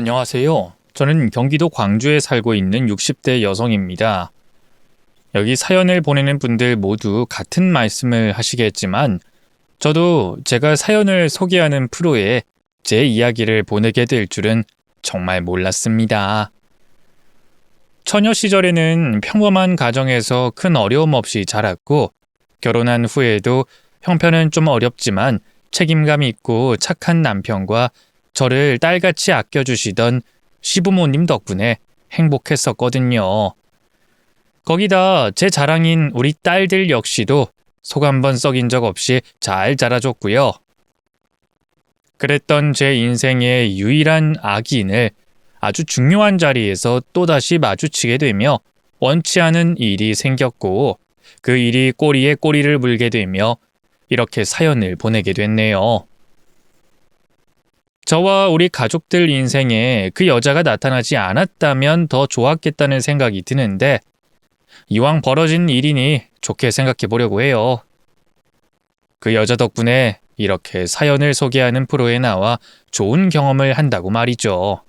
안녕하세요. 저는 경기도 광주에 살고 있는 60대 여성입니다. 여기 사연을 보내는 분들 모두 같은 말씀을 하시겠지만, 저도 제가 사연을 소개하는 프로에 제 이야기를 보내게 될 줄은 정말 몰랐습니다. 처녀 시절에는 평범한 가정에서 큰 어려움 없이 자랐고, 결혼한 후에도 형편은 좀 어렵지만 책임감 있고 착한 남편과 저를 딸같이 아껴주시던 시부모님 덕분에 행복했었거든요. 거기다 제 자랑인 우리 딸들 역시도 속 한 번 썩인 적 없이 잘 자라줬고요. 그랬던 제 인생의 유일한 악인을 아주 중요한 자리에서 또다시 마주치게 되며 원치 않은 일이 생겼고, 그 일이 꼬리에 꼬리를 물게 되며 이렇게 사연을 보내게 됐네요. 저와 우리 가족들 인생에 그 여자가 나타나지 않았다면 더 좋았겠다는 생각이 드는데, 이왕 벌어진 일이니 좋게 생각해 보려고 해요. 그 여자 덕분에 이렇게 사연을 소개하는 프로에 나와 좋은 경험을 한다고 말이죠.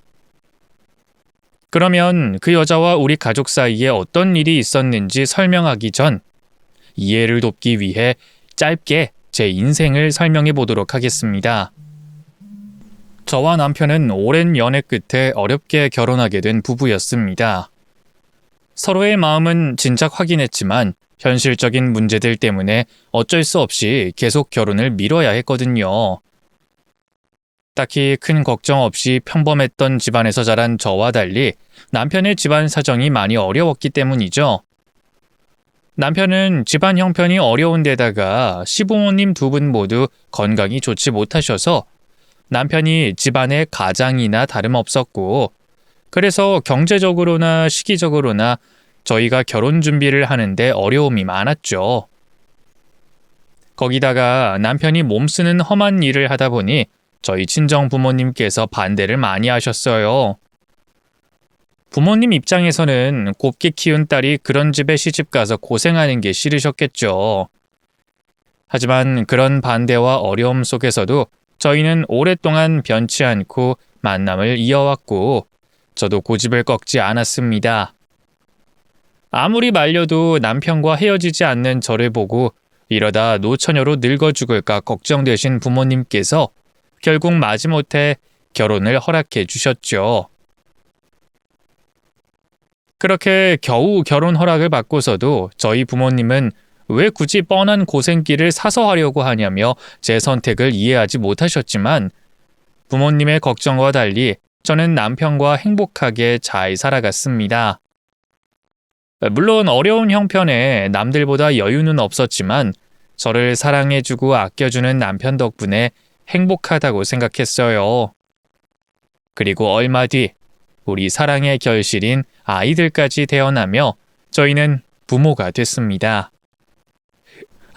그러면 그 여자와 우리 가족 사이에 어떤 일이 있었는지 설명하기 전, 이해를 돕기 위해 짧게 제 인생을 설명해 보도록 하겠습니다. 저와 남편은 오랜 연애 끝에 어렵게 결혼하게 된 부부였습니다. 서로의 마음은 진작 확인했지만 현실적인 문제들 때문에 어쩔 수 없이 계속 결혼을 미뤄야 했거든요. 딱히 큰 걱정 없이 평범했던 집안에서 자란 저와 달리 남편의 집안 사정이 많이 어려웠기 때문이죠. 남편은 집안 형편이 어려운 데다가 시부모님 두 분 모두 건강이 좋지 못하셔서 남편이 집안의 가장이나 다름없었고, 그래서 경제적으로나 시기적으로나 저희가 결혼 준비를 하는데 어려움이 많았죠. 거기다가 남편이 몸쓰는 험한 일을 하다 보니 저희 친정 부모님께서 반대를 많이 하셨어요. 부모님 입장에서는 곱게 키운 딸이 그런 집에 시집가서 고생하는 게 싫으셨겠죠. 하지만 그런 반대와 어려움 속에서도 저희는 오랫동안 변치 않고 만남을 이어왔고, 저도 고집을 꺾지 않았습니다. 아무리 말려도 남편과 헤어지지 않는 저를 보고 이러다 노처녀로 늙어 죽을까 걱정되신 부모님께서 결국 마지못해 결혼을 허락해 주셨죠. 그렇게 겨우 결혼 허락을 받고서도 저희 부모님은 왜 굳이 뻔한 고생길을 사서 하려고 하냐며 제 선택을 이해하지 못하셨지만, 부모님의 걱정과 달리 저는 남편과 행복하게 잘 살아갔습니다. 물론 어려운 형편에 남들보다 여유는 없었지만 저를 사랑해주고 아껴주는 남편 덕분에 행복하다고 생각했어요. 그리고 얼마 뒤 우리 사랑의 결실인 아이들까지 태어나며 저희는 부모가 됐습니다.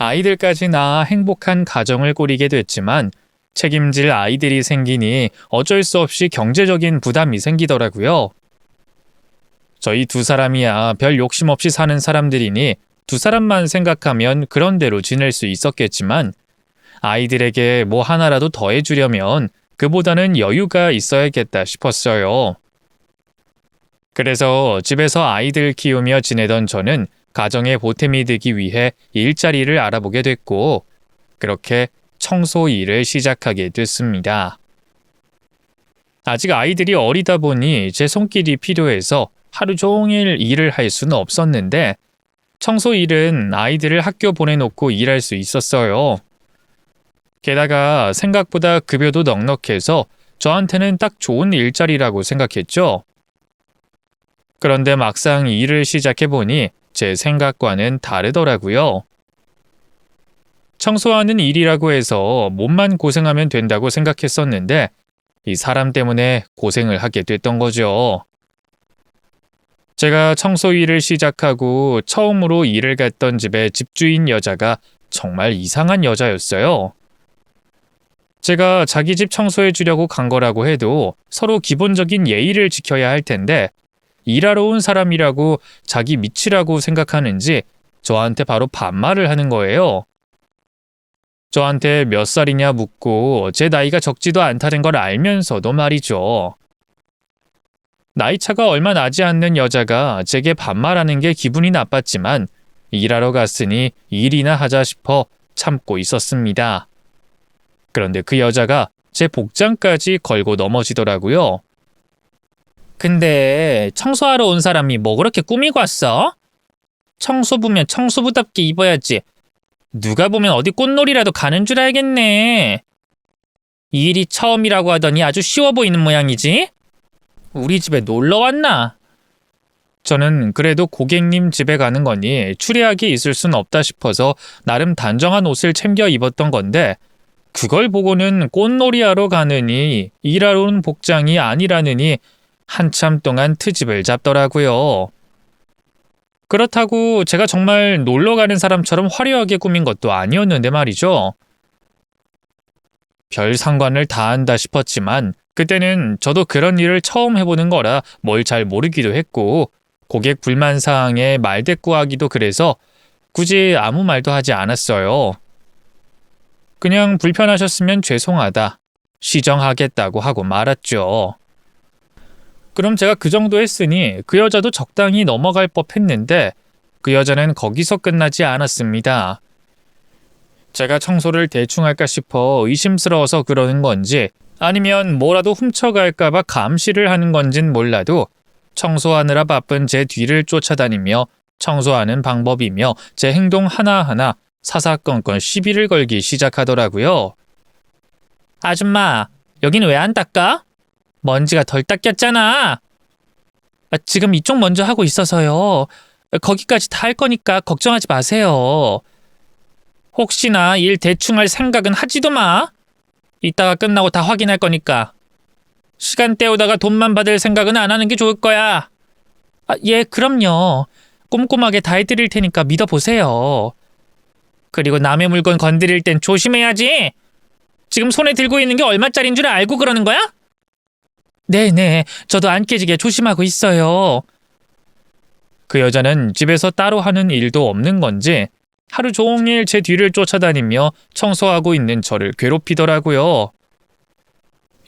아이들까지 낳아 행복한 가정을 꾸리게 됐지만 책임질 아이들이 생기니 어쩔 수 없이 경제적인 부담이 생기더라고요. 저희 두 사람이야 별 욕심 없이 사는 사람들이니 두 사람만 생각하면 그런 대로 지낼 수 있었겠지만, 아이들에게 뭐 하나라도 더 해주려면 그보다는 여유가 있어야겠다 싶었어요. 그래서 집에서 아이들 키우며 지내던 저는 가정에 보탬이 되기 위해 일자리를 알아보게 됐고, 그렇게 청소 일을 시작하게 됐습니다. 아직 아이들이 어리다 보니 제 손길이 필요해서 하루 종일 일을 할 수는 없었는데, 청소 일은 아이들을 학교 보내놓고 일할 수 있었어요. 게다가 생각보다 급여도 넉넉해서 저한테는 딱 좋은 일자리라고 생각했죠. 그런데 막상 일을 시작해보니 제 생각과는 다르더라고요. 청소하는 일이라고 해서 몸만 고생하면 된다고 생각했었는데, 이 사람 때문에 고생을 하게 됐던 거죠. 제가 청소 일을 시작하고 처음으로 일을 갔던 집의 집주인 여자가 정말 이상한 여자였어요. 제가 자기 집 청소해 주려고 간 거라고 해도 서로 기본적인 예의를 지켜야 할 텐데, 일하러 온 사람이라고 자기 미치라고 생각하는지 저한테 바로 반말을 하는 거예요. 저한테 몇 살이냐 묻고 제 나이가 적지도 않다는 걸 알면서도 말이죠. 나이차가 얼마 나지 않는 여자가 제게 반말하는 게 기분이 나빴지만 일하러 갔으니 일이나 하자 싶어 참고 있었습니다. 그런데 그 여자가 제 복장까지 걸고 넘어지더라고요. 근데 청소하러 온 사람이 뭐 그렇게 꾸미고 왔어? 청소부면 청소부답게 입어야지. 누가 보면 어디 꽃놀이라도 가는 줄 알겠네. 이 일이 처음이라고 하더니 아주 쉬워 보이는 모양이지? 우리 집에 놀러 왔나? 저는 그래도 고객님 집에 가는 거니 추리하게 있을 순 없다 싶어서 나름 단정한 옷을 챙겨 입었던 건데 그걸 보고는 꽃놀이하러 가느니 일하러 온 복장이 아니라느니 한참 동안 트집을 잡더라고요. 그렇다고 제가 정말 놀러 가는 사람처럼 화려하게 꾸민 것도 아니었는데 말이죠. 별 상관을 다한다 싶었지만 그때는 저도 그런 일을 처음 해보는 거라 뭘 잘 모르기도 했고 고객 불만 사항에 말대꾸하기도 그래서 굳이 아무 말도 하지 않았어요. 그냥 불편하셨으면 죄송하다, 시정하겠다고 하고 말았죠. 그럼 제가 그 정도 했으니 그 여자도 적당히 넘어갈 법했는데 그 여자는 거기서 끝나지 않았습니다. 제가 청소를 대충 할까 싶어 의심스러워서 그러는 건지 아니면 뭐라도 훔쳐갈까봐 감시를 하는 건진 몰라도 청소하느라 바쁜 제 뒤를 쫓아다니며 청소하는 방법이며 제 행동 하나하나 사사건건 시비를 걸기 시작하더라고요. 아줌마, 여긴 왜 안 닦아? 먼지가 덜 닦였잖아. 지금 이쪽 먼저 하고 있어서요. 거기까지 다 할 거니까 걱정하지 마세요. 혹시나 일 대충 할 생각은 하지도 마. 이따가 끝나고 다 확인할 거니까. 시간 때우다가 돈만 받을 생각은 안 하는 게 좋을 거야. 예, 그럼요. 꼼꼼하게 다 해드릴 테니까 믿어보세요. 그리고 남의 물건 건드릴 땐 조심해야지. 지금 손에 들고 있는 게 얼마짜린 줄 알고 그러는 거야? 네네, 저도 안 깨지게 조심하고 있어요. 그 여자는 집에서 따로 하는 일도 없는 건지 하루 종일 제 뒤를 쫓아다니며 청소하고 있는 저를 괴롭히더라고요.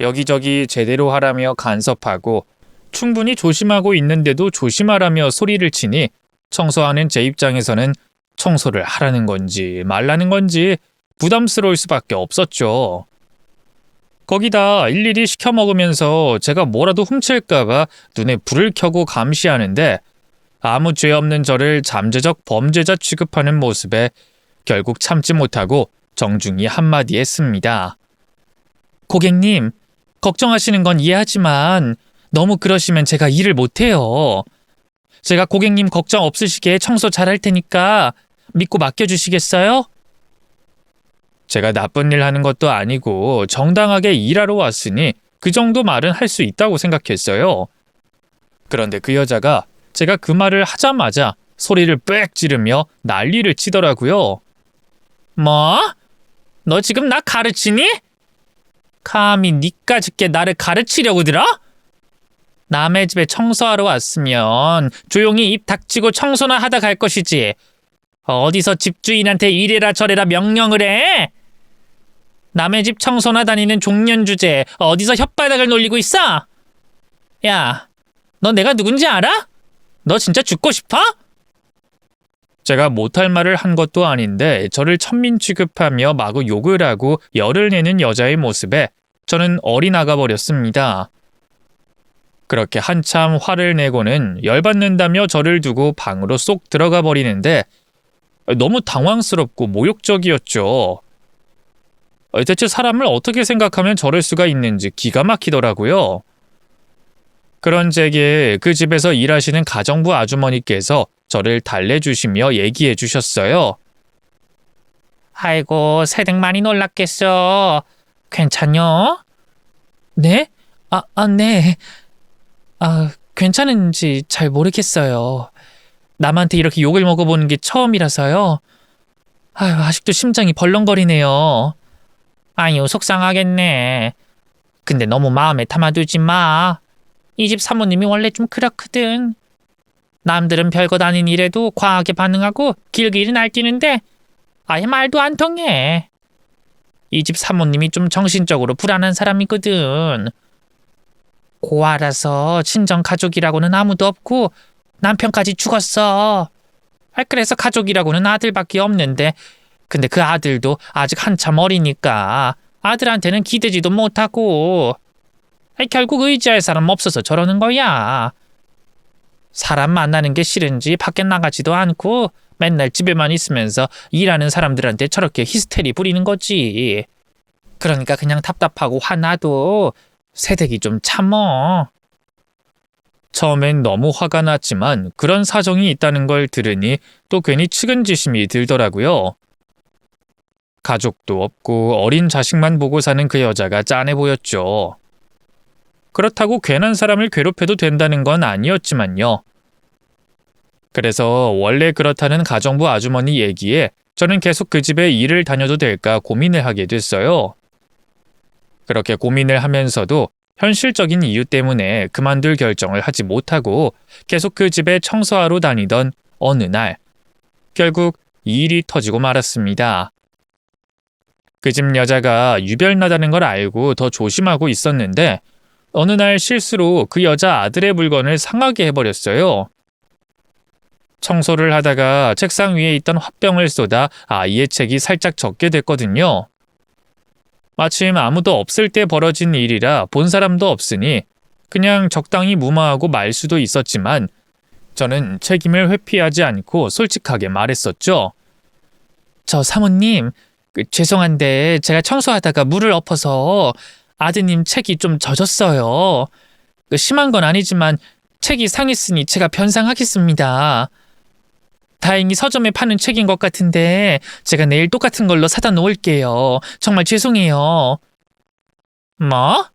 여기저기 제대로 하라며 간섭하고 충분히 조심하고 있는데도 조심하라며 소리를 치니 청소하는 제 입장에서는 청소를 하라는 건지 말라는 건지 부담스러울 수밖에 없었죠. 거기다 일일이 시켜 먹으면서 제가 뭐라도 훔칠까봐 눈에 불을 켜고 감시하는데 아무 죄 없는 저를 잠재적 범죄자 취급하는 모습에 결국 참지 못하고 정중히 한마디 했습니다. 고객님, 걱정하시는 건 이해하지만 너무 그러시면 제가 일을 못해요. 제가 고객님 걱정 없으시게 청소 잘할 테니까 믿고 맡겨주시겠어요? 제가 나쁜 일 하는 것도 아니고 정당하게 일하러 왔으니 그 정도 말은 할 수 있다고 생각했어요. 그런데 그 여자가 제가 그 말을 하자마자 소리를 빽 지르며 난리를 치더라고요. 뭐? 너 지금 나 가르치니? 감히 니까짓게 나를 가르치려고 들어? 남의 집에 청소하러 왔으면 조용히 입 닥치고 청소나 하다 갈 것이지. 어디서 집주인한테 이래라 저래라 명령을 해? 남의 집 청소나 다니는 종년 주제에 어디서 혓바닥을 놀리고 있어? 야, 너 내가 누군지 알아? 너 진짜 죽고 싶어? 제가 못할 말을 한 것도 아닌데 저를 천민 취급하며 마구 욕을 하고 열을 내는 여자의 모습에 저는 어리나가 버렸습니다. 그렇게 한참 화를 내고는 열받는다며 저를 두고 방으로 쏙 들어가 버리는데 너무 당황스럽고 모욕적이었죠. 대체 사람을 어떻게 생각하면 저럴 수가 있는지 기가 막히더라고요. 그런 제게 그 집에서 일하시는 가정부 아주머니께서 저를 달래주시며 얘기해 주셨어요. 아이고, 새댁 많이 놀랐겠어. 괜찮요? 네? 네. 괜찮은지 잘 모르겠어요. 남한테 이렇게 욕을 먹어보는 게 처음이라서요. 아직도 심장이 벌렁거리네요. 아유, 속상하겠네. 근데 너무 마음에 담아두지 마. 이 집 사모님이 원래 좀 그렇거든. 남들은 별것 아닌 일에도 과하게 반응하고 길길이 날뛰는데 아예 말도 안 통해. 이 집 사모님이 좀 정신적으로 불안한 사람이거든. 고아라서 친정 가족이라고는 아무도 없고 남편까지 죽었어. 그래서 가족이라고는 아들밖에 없는데 근데 그 아들도 아직 한참 어리니까 아들한테는 기대지도 못하고 결국 의지할 사람 없어서 저러는 거야. 사람 만나는 게 싫은지 밖에 나가지도 않고 맨날 집에만 있으면서 일하는 사람들한테 저렇게 히스테리 부리는 거지. 그러니까 그냥 답답하고 화나도 새댁이 좀 참어. 처음엔 너무 화가 났지만 그런 사정이 있다는 걸 들으니 또 괜히 측은지심이 들더라고요. 가족도 없고 어린 자식만 보고 사는 그 여자가 짠해 보였죠. 그렇다고 괜한 사람을 괴롭혀도 된다는 건 아니었지만요. 그래서 원래 그렇다는 가정부 아주머니 얘기에 저는 계속 그 집에 일을 다녀도 될까 고민을 하게 됐어요. 그렇게 고민을 하면서도 현실적인 이유 때문에 그만둘 결정을 하지 못하고 계속 그 집에 청소하러 다니던 어느 날, 결국 이 일이 터지고 말았습니다. 그 집 여자가 유별나다는 걸 알고 더 조심하고 있었는데 어느 날 실수로 그 여자 아들의 물건을 상하게 해버렸어요. 청소를 하다가 책상 위에 있던 화병을 쏟아 아이의 책이 살짝 젖게 됐거든요. 마침 아무도 없을 때 벌어진 일이라 본 사람도 없으니 그냥 적당히 무마하고 말 수도 있었지만 저는 책임을 회피하지 않고 솔직하게 말했었죠. 저 사모님, 죄송한데 제가 청소하다가 물을 엎어서 아드님 책이 좀 젖었어요. 심한 건 아니지만 책이 상했으니 제가 변상하겠습니다. 다행히 서점에 파는 책인 것 같은데 제가 내일 똑같은 걸로 사다 놓을게요. 정말 죄송해요. 뭐?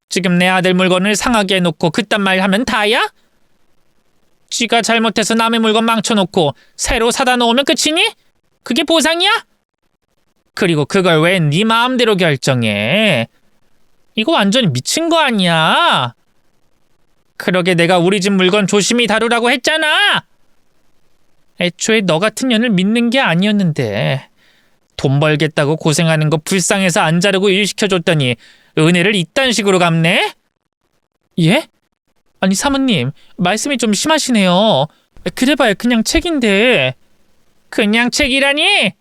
지금 내 아들 물건을 상하게 해놓고 그딴 말 하면 다야? 쥐가 잘못해서 남의 물건 망쳐놓고 새로 사다 놓으면 끝이니? 그게 보상이야? 그리고 그걸 왜 네 마음대로 결정해? 이거 완전히 미친 거 아니야? 그러게 내가 우리 집 물건 조심히 다루라고 했잖아! 애초에 너 같은 년을 믿는 게 아니었는데 돈 벌겠다고 고생하는 거 불쌍해서 안 자르고 일 시켜줬더니 은혜를 이딴 식으로 갚네? 예? 아니 사모님, 말씀이 좀 심하시네요. 그래봐야 그냥 책인데. 그냥 책이라니?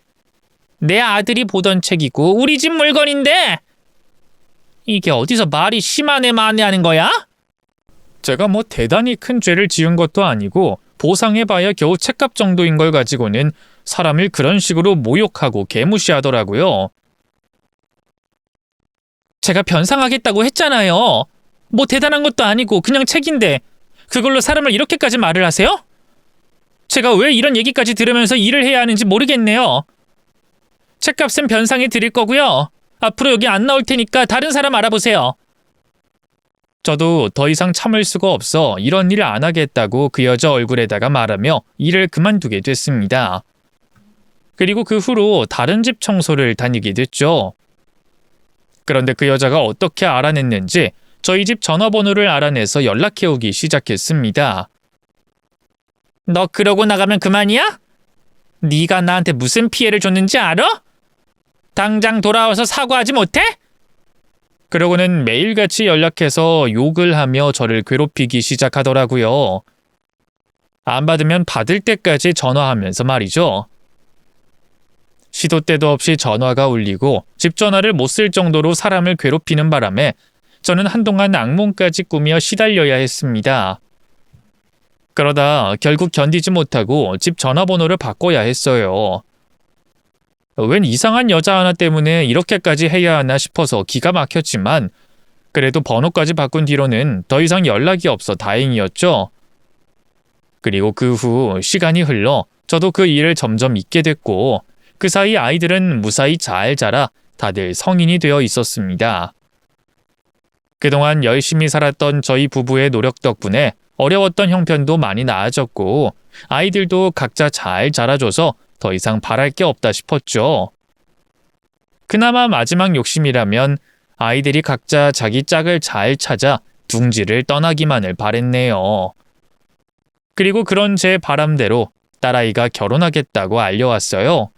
내 아들이 보던 책이고 우리 집 물건인데 이게 어디서 말이 심하네 마네 하는 거야? 제가 뭐 대단히 큰 죄를 지은 것도 아니고 보상해봐야 겨우 책값 정도인 걸 가지고는 사람을 그런 식으로 모욕하고 개무시하더라고요. 제가 변상하겠다고 했잖아요. 뭐 대단한 것도 아니고 그냥 책인데 그걸로 사람을 이렇게까지 말을 하세요? 제가 왜 이런 얘기까지 들으면서 일을 해야 하는지 모르겠네요. 책값은 변상해 드릴 거고요. 앞으로 여기 안 나올 테니까 다른 사람 알아보세요. 저도 더 이상 참을 수가 없어 이런 일 안 하겠다고 그 여자 얼굴에다가 말하며 일을 그만두게 됐습니다. 그리고 그 후로 다른 집 청소를 다니게 됐죠. 그런데 그 여자가 어떻게 알아냈는지 저희 집 전화번호를 알아내서 연락해오기 시작했습니다. 너 그러고 나가면 그만이야? 네가 나한테 무슨 피해를 줬는지 알아? 당장 돌아와서 사과하지 못해? 그러고는 매일같이 연락해서 욕을 하며 저를 괴롭히기 시작하더라고요. 안 받으면 받을 때까지 전화하면서 말이죠. 시도 때도 없이 전화가 울리고 집 전화를 못 쓸 정도로 사람을 괴롭히는 바람에 저는 한동안 악몽까지 꾸며 시달려야 했습니다. 그러다 결국 견디지 못하고 집 전화번호를 바꿔야 했어요. 웬 이상한 여자 하나 때문에 이렇게까지 해야 하나 싶어서 기가 막혔지만 그래도 번호까지 바꾼 뒤로는 더 이상 연락이 없어 다행이었죠. 그리고 그 후 시간이 흘러 저도 그 일을 점점 잊게 됐고 그 사이 아이들은 무사히 잘 자라 다들 성인이 되어 있었습니다. 그동안 열심히 살았던 저희 부부의 노력 덕분에 어려웠던 형편도 많이 나아졌고 아이들도 각자 잘 자라줘서 더 이상 바랄 게 없다 싶었죠. 그나마 마지막 욕심이라면 아이들이 각자 자기 짝을 잘 찾아 둥지를 떠나기만을 바랬네요. 그리고 그런 제 바람대로 딸아이가 결혼하겠다고 알려왔어요.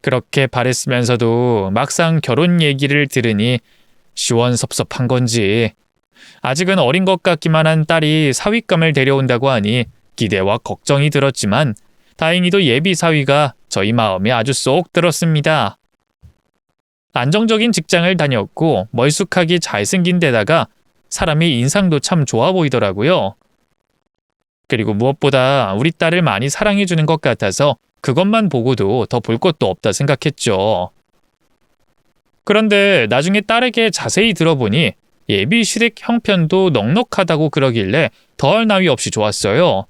그렇게 바랬으면서도 막상 결혼 얘기를 들으니 시원섭섭한 건지 아직은 어린 것 같기만 한 딸이 사위감을 데려온다고 하니 기대와 걱정이 들었지만 다행히도 예비 사위가 저희 마음에 아주 쏙 들었습니다. 안정적인 직장을 다녔고 멀쑥하기 잘생긴 데다가 사람이 인상도 참 좋아 보이더라고요. 그리고 무엇보다 우리 딸을 많이 사랑해주는 것 같아서 그것만 보고도 더 볼 것도 없다 생각했죠. 그런데 나중에 딸에게 자세히 들어보니 예비 시댁 형편도 넉넉하다고 그러길래 더할 나위 없이 좋았어요.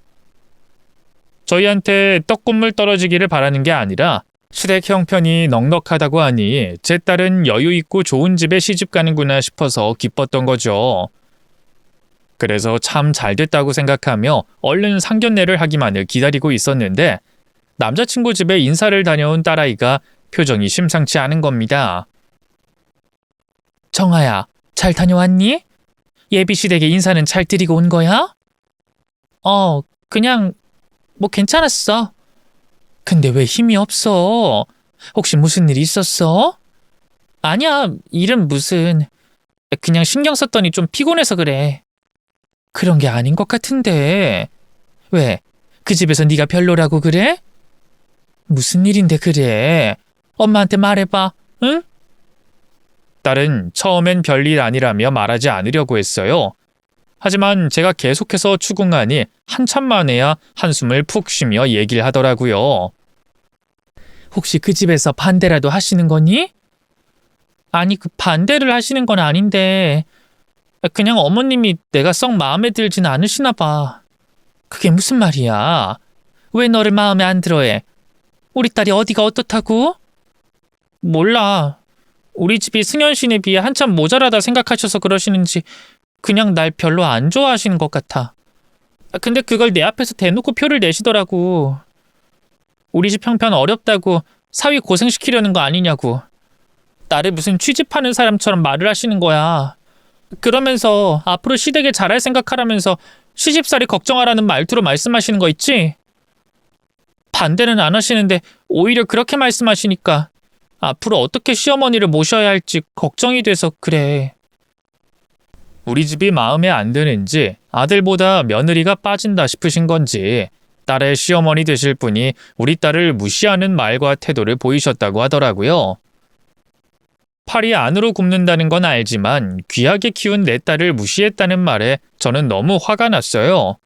저희한테 떡국물 떨어지기를 바라는 게 아니라 시댁 형편이 넉넉하다고 하니 제 딸은 여유 있고 좋은 집에 시집 가는구나 싶어서 기뻤던 거죠. 그래서 참 잘됐다고 생각하며 얼른 상견례를 하기만을 기다리고 있었는데 남자친구 집에 인사를 다녀온 딸아이가 표정이 심상치 않은 겁니다. 정아야, 잘 다녀왔니? 예비 시댁에 인사는 잘 드리고 온 거야? 그냥 뭐 괜찮았어. 근데 왜 힘이 없어? 혹시 무슨 일 있었어? 아니야, 일은 무슨. 그냥 신경 썼더니 좀 피곤해서 그래. 그런 게 아닌 것 같은데. 왜? 그 집에서 네가 별로라고 그래? 무슨 일인데 그래? 엄마한테 말해봐, 응? 딸은 처음엔 별일 아니라며 말하지 않으려고 했어요. 하지만 제가 계속해서 추궁하니 한참 만에야 한숨을 푹 쉬며 얘기를 하더라고요. 혹시 그 집에서 반대라도 하시는 거니? 아니, 그 반대를 하시는 건 아닌데 그냥 어머님이 내가 썩 마음에 들진 않으시나 봐. 그게 무슨 말이야? 왜 너를 마음에 안 들어해? 우리 딸이 어디가 어떻다고? 몰라. 우리 집이 승현씨에 비해 한참 모자라다 생각하셔서 그러시는지 그냥 날 별로 안 좋아하시는 것 같아. 근데 그걸 내 앞에서 대놓고 표를 내시더라고. 우리 집 형편 어렵다고 사위 고생시키려는 거 아니냐고. 나를 무슨 취집하는 사람처럼 말을 하시는 거야. 그러면서 앞으로 시댁에 잘할 생각하라면서 시집살이 걱정하라는 말투로 말씀하시는 거 있지? 반대는 안 하시는데 오히려 그렇게 말씀하시니까 앞으로 어떻게 시어머니를 모셔야 할지 걱정이 돼서 그래. 우리 집이 마음에 안 드는지 아들보다 며느리가 빠진다 싶으신 건지 딸의 시어머니 되실 분이 우리 딸을 무시하는 말과 태도를 보이셨다고 하더라고요. 팔이 안으로 굽는다는 건 알지만 귀하게 키운 내 딸을 무시했다는 말에 저는 너무 화가 났어요.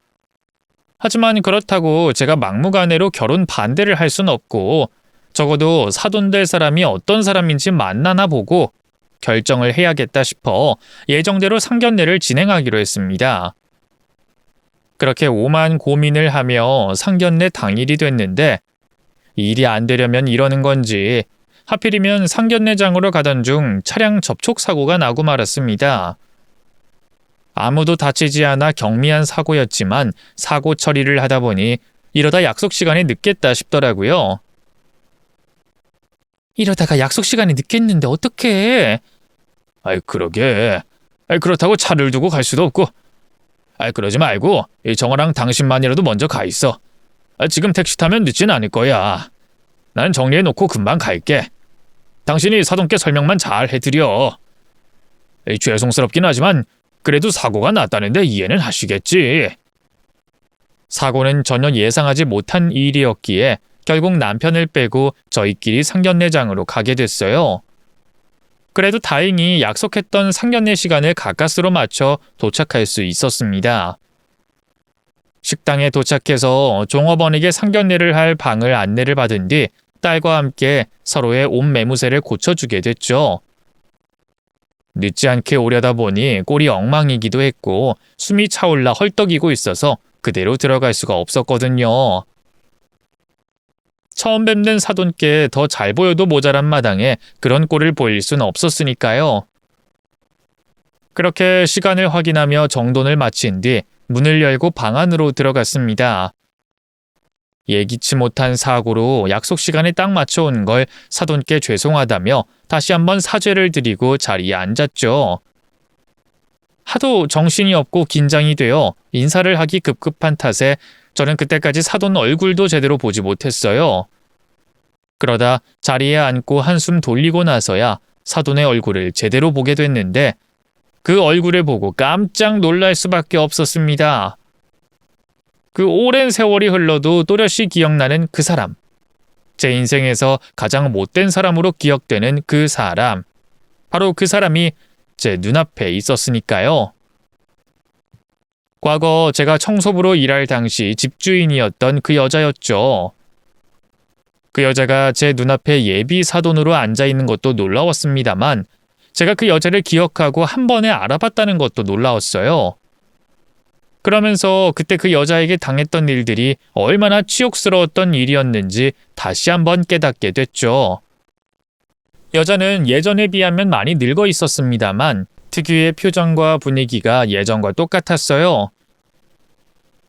하지만 그렇다고 제가 막무가내로 결혼 반대를 할 순 없고 적어도 사돈될 사람이 어떤 사람인지 만나나 보고 결정을 해야겠다 싶어 예정대로 상견례를 진행하기로 했습니다. 그렇게 오만 고민을 하며 상견례 당일이 됐는데 일이 안 되려면 이러는 건지 하필이면 상견례장으로 가던 중 차량 접촉 사고가 나고 말았습니다. 아무도 다치지 않아 경미한 사고였지만 사고 처리를 하다 보니 이러다 약속 시간이 늦겠다 싶더라고요. 이러다가 약속 시간이 늦겠는데 어떡해? 아이 그러게. 그렇다고 차를 두고 갈 수도 없고. 그러지 말고 이 정아랑 당신만이라도 먼저 가 있어. 지금 택시 타면 늦진 않을 거야. 나는 정리해놓고 금방 갈게. 당신이 사돈께 설명만 잘 해드려. 죄송스럽긴 하지만 그래도 사고가 났다는데 이해는 하시겠지. 사고는 전혀 예상하지 못한 일이었기에 결국 남편을 빼고 저희끼리 상견례장으로 가게 됐어요. 그래도 다행히 약속했던 상견례 시간을 가까스로 맞춰 도착할 수 있었습니다. 식당에 도착해서 종업원에게 상견례를 할 방을 안내를 받은 뒤 딸과 함께 서로의 옷 매무새를 고쳐주게 됐죠. 늦지 않게 오려다 보니 꼴이 엉망이기도 했고 숨이 차올라 헐떡이고 있어서 그대로 들어갈 수가 없었거든요. 처음 뵙는 사돈께 더 잘 보여도 모자란 마당에 그런 꼴을 보일 수는 없었으니까요. 그렇게 시간을 확인하며 정돈을 마친 뒤 문을 열고 방 안으로 들어갔습니다. 예기치 못한 사고로 약속 시간에 딱 맞춰 온 걸 사돈께 죄송하다며 다시 한번 사죄를 드리고 자리에 앉았죠. 하도 정신이 없고 긴장이 되어 인사를 하기 급급한 탓에 저는 그때까지 사돈 얼굴도 제대로 보지 못했어요. 그러다 자리에 앉고 한숨 돌리고 나서야 사돈의 얼굴을 제대로 보게 됐는데 그 얼굴을 보고 깜짝 놀랄 수밖에 없었습니다. 그 오랜 세월이 흘러도 또렷이 기억나는 그 사람. 제 인생에서 가장 못된 사람으로 기억되는 그 사람. 바로 그 사람이 제 눈앞에 있었으니까요. 과거 제가 청소부로 일할 당시 집주인이었던 그 여자였죠. 그 여자가 제 눈앞에 예비 사돈으로 앉아 있는 것도 놀라웠습니다만 제가 그 여자를 기억하고 한 번에 알아봤다는 것도 놀라웠어요. 그러면서 그때 그 여자에게 당했던 일들이 얼마나 치욕스러웠던 일이었는지 다시 한번 깨닫게 됐죠. 여자는 예전에 비하면 많이 늙어 있었습니다만 특유의 표정과 분위기가 예전과 똑같았어요.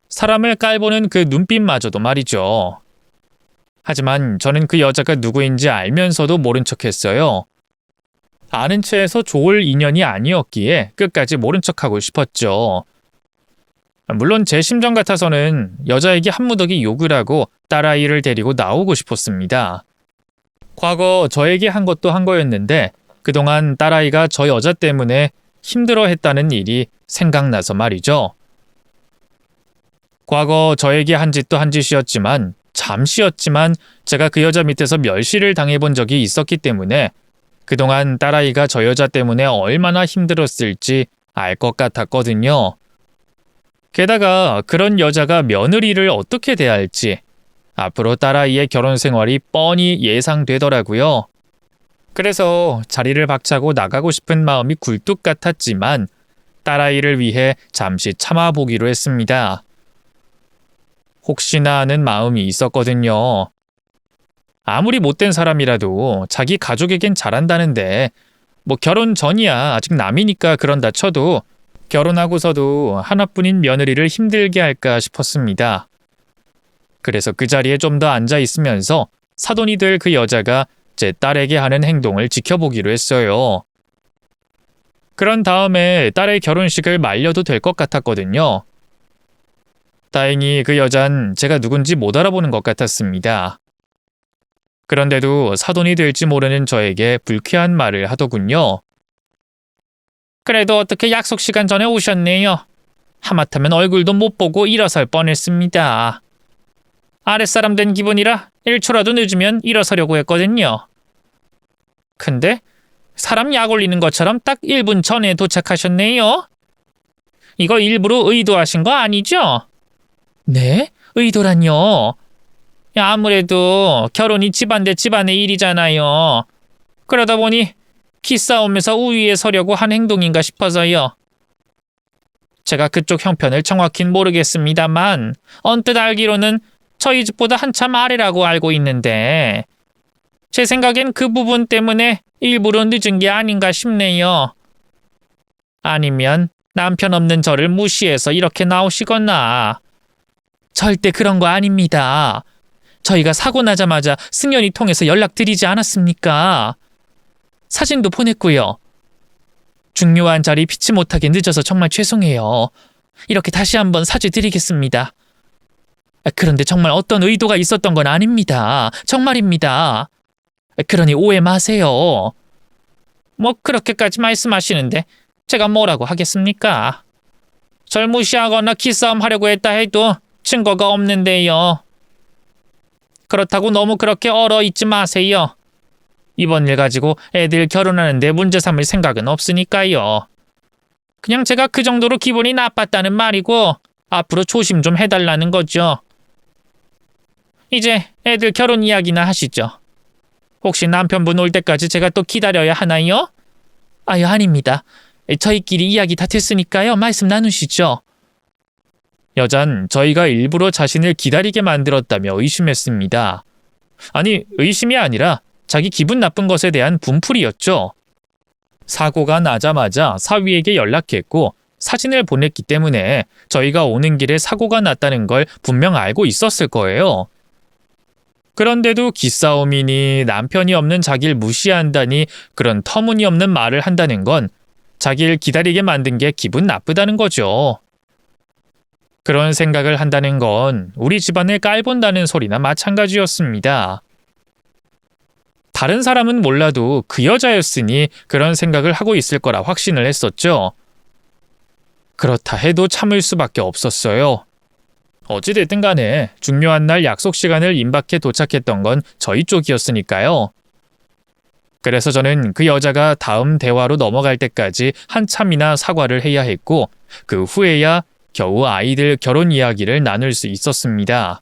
사람을 깔보는 그 눈빛마저도 말이죠. 하지만 저는 그 여자가 누구인지 알면서도 모른 척했어요. 아는 체해서 좋을 인연이 아니었기에 끝까지 모른 척하고 싶었죠. 물론 제 심정 같아서는 여자에게 한무더기 욕을 하고 딸아이를 데리고 나오고 싶었습니다. 과거 저에게 한 것도 한 거였는데 그동안 딸아이가 저 여자 때문에 힘들어했다는 일이 생각나서 말이죠. 과거 저에게 한 짓도 한 짓이었지만 잠시였지만 제가 그 여자 밑에서 멸시를 당해본 적이 있었기 때문에 그동안 딸아이가 저 여자 때문에 얼마나 힘들었을지 알 것 같았거든요. 게다가 그런 여자가 며느리를 어떻게 대할지 앞으로 딸아이의 결혼 생활이 뻔히 예상되더라고요. 그래서 자리를 박차고 나가고 싶은 마음이 굴뚝 같았지만 딸아이를 위해 잠시 참아보기로 했습니다. 혹시나 하는 마음이 있었거든요. 아무리 못된 사람이라도 자기 가족에겐 잘한다는데 뭐 결혼 전이야 아직 남이니까 그런다 쳐도 결혼하고서도 하나뿐인 며느리를 힘들게 할까 싶었습니다. 그래서 그 자리에 좀 더 앉아 있으면서 사돈이 될 그 여자가 제 딸에게 하는 행동을 지켜보기로 했어요. 그런 다음에 딸의 결혼식을 말려도 될 것 같았거든요. 다행히 그 여잔 제가 누군지 못 알아보는 것 같았습니다. 그런데도 사돈이 될지 모르는 저에게 불쾌한 말을 하더군요. 그래도 어떻게 약속 시간 전에 오셨네요. 하마터면 얼굴도 못 보고 일어설 뻔했습니다. 아랫사람 된 기분이라 1초라도 늦으면 일어서려고 했거든요. 근데 사람 약 올리는 것처럼 딱 1분 전에 도착하셨네요. 이거 일부러 의도하신 거 아니죠? 네? 의도란요? 아무래도 결혼이 집안 대 집안의 일이잖아요. 그러다 보니 기싸움에서 우위에 서려고 한 행동인가 싶어서요. 제가 그쪽 형편을 정확히는 모르겠습니다만 언뜻 알기로는 저희 집보다 한참 아래라고 알고 있는데 제 생각엔 그 부분 때문에 일부러 늦은 게 아닌가 싶네요. 아니면 남편 없는 저를 무시해서 이렇게 나오시거나. 절대 그런 거 아닙니다. 저희가 사고 나자마자 승연이 통해서 연락드리지 않았습니까? 사진도 보냈고요. 중요한 자리 피치 못하게 늦어서 정말 죄송해요. 이렇게 다시 한번 사죄드리겠습니다. 그런데 정말 어떤 의도가 있었던 건 아닙니다. 정말입니다. 그러니 오해 마세요. 뭐 그렇게까지 말씀하시는데 제가 뭐라고 하겠습니까? 절 무시하거나 기싸움 하려고 했다 해도 증거가 없는데요. 그렇다고 너무 그렇게 얼어있지 마세요. 이번 일 가지고 애들 결혼하는데 문제 삼을 생각은 없으니까요. 그냥 제가 그 정도로 기분이 나빴다는 말이고 앞으로 조심 좀 해달라는 거죠. 이제 애들 결혼 이야기나 하시죠. 혹시 남편분 올 때까지 제가 또 기다려야 하나요? 아유, 아닙니다. 저희끼리 이야기 다 됐으니까요. 말씀 나누시죠. 여잔 저희가 일부러 자신을 기다리게 만들었다며 의심했습니다. 아니, 의심이 아니라 자기 기분 나쁜 것에 대한 분풀이였죠. 사고가 나자마자 사위에게 연락했고 사진을 보냈기 때문에 저희가 오는 길에 사고가 났다는 걸 분명 알고 있었을 거예요. 그런데도 기싸움이니 남편이 없는 자기를 무시한다니 그런 터무니없는 말을 한다는 건 자기를 기다리게 만든 게 기분 나쁘다는 거죠. 그런 생각을 한다는 건 우리 집안을 깔본다는 소리나 마찬가지였습니다. 다른 사람은 몰라도 그 여자였으니 그런 생각을 하고 있을 거라 확신을 했었죠. 그렇다 해도 참을 수밖에 없었어요. 어찌됐든 간에 중요한 날 약속 시간을 임박해 도착했던 건 저희 쪽이었으니까요. 그래서 저는 그 여자가 다음 대화로 넘어갈 때까지 한참이나 사과를 해야 했고 그 후에야 겨우 아이들 결혼 이야기를 나눌 수 있었습니다.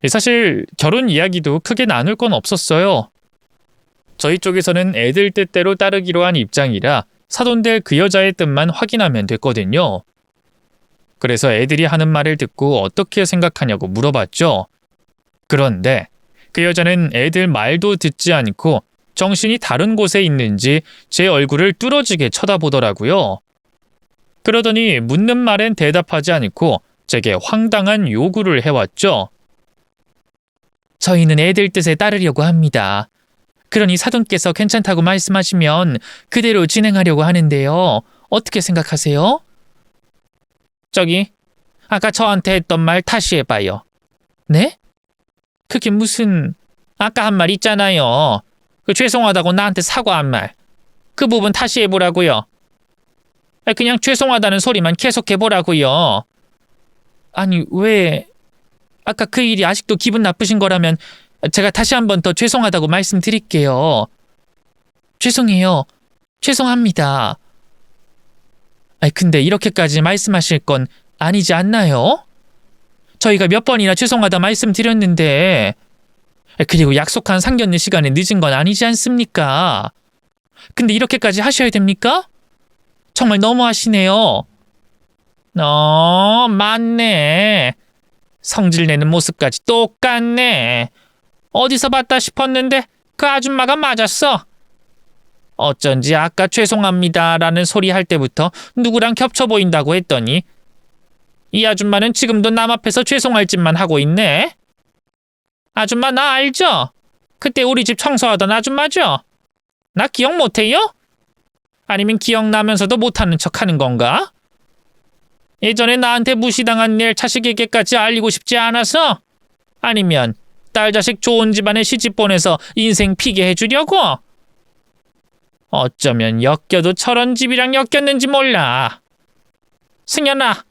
사실 결혼 이야기도 크게 나눌 건 없었어요. 저희 쪽에서는 애들 뜻대로 따르기로 한 입장이라 사돈될 그 여자의 뜻만 확인하면 됐거든요. 그래서 애들이 하는 말을 듣고 어떻게 생각하냐고 물어봤죠. 그런데 그 여자는 애들 말도 듣지 않고 정신이 다른 곳에 있는지 제 얼굴을 뚫어지게 쳐다보더라고요. 그러더니 묻는 말엔 대답하지 않고 제게 황당한 요구를 해왔죠. 저희는 애들 뜻에 따르려고 합니다. 그러니 사돈께서 괜찮다고 말씀하시면 그대로 진행하려고 하는데요. 어떻게 생각하세요? 저기, 아까 저한테 했던 말 다시 해봐요. 네? 그게 무슨... 아까 한 말 있잖아요. 그 죄송하다고 나한테 사과한 말. 그 부분 다시 해보라고요. 그냥 죄송하다는 소리만 계속 해보라고요. 아니, 왜... 아까 그 일이 아직도 기분 나쁘신 거라면 제가 다시 한 번 더 죄송하다고 말씀드릴게요. 죄송해요. 죄송합니다. 근데 이렇게까지 말씀하실 건 아니지 않나요? 저희가 몇 번이나 죄송하다 말씀드렸는데 그리고 약속한 상견례 시간에 늦은 건 아니지 않습니까? 근데 이렇게까지 하셔야 됩니까? 정말 너무하시네요. 맞네. 성질내는 모습까지 똑같네. 어디서 봤다 싶었는데 그 아줌마가 맞았어. 어쩐지 아까 죄송합니다라는 소리 할 때부터 누구랑 겹쳐 보인다고 했더니 이 아줌마는 지금도 남 앞에서 죄송할 짓만 하고 있네. 아줌마 나 알죠? 그때 우리 집 청소하던 아줌마죠? 나 기억 못해요? 아니면 기억나면서도 못하는 척하는 건가? 예전에 나한테 무시당한 일 자식에게까지 알리고 싶지 않아서? 아니면 딸 자식 좋은 집안에 시집 보내서 인생 피게 해주려고? 어쩌면 엮여도 저런 집이랑 엮였는지 몰라. 승연아,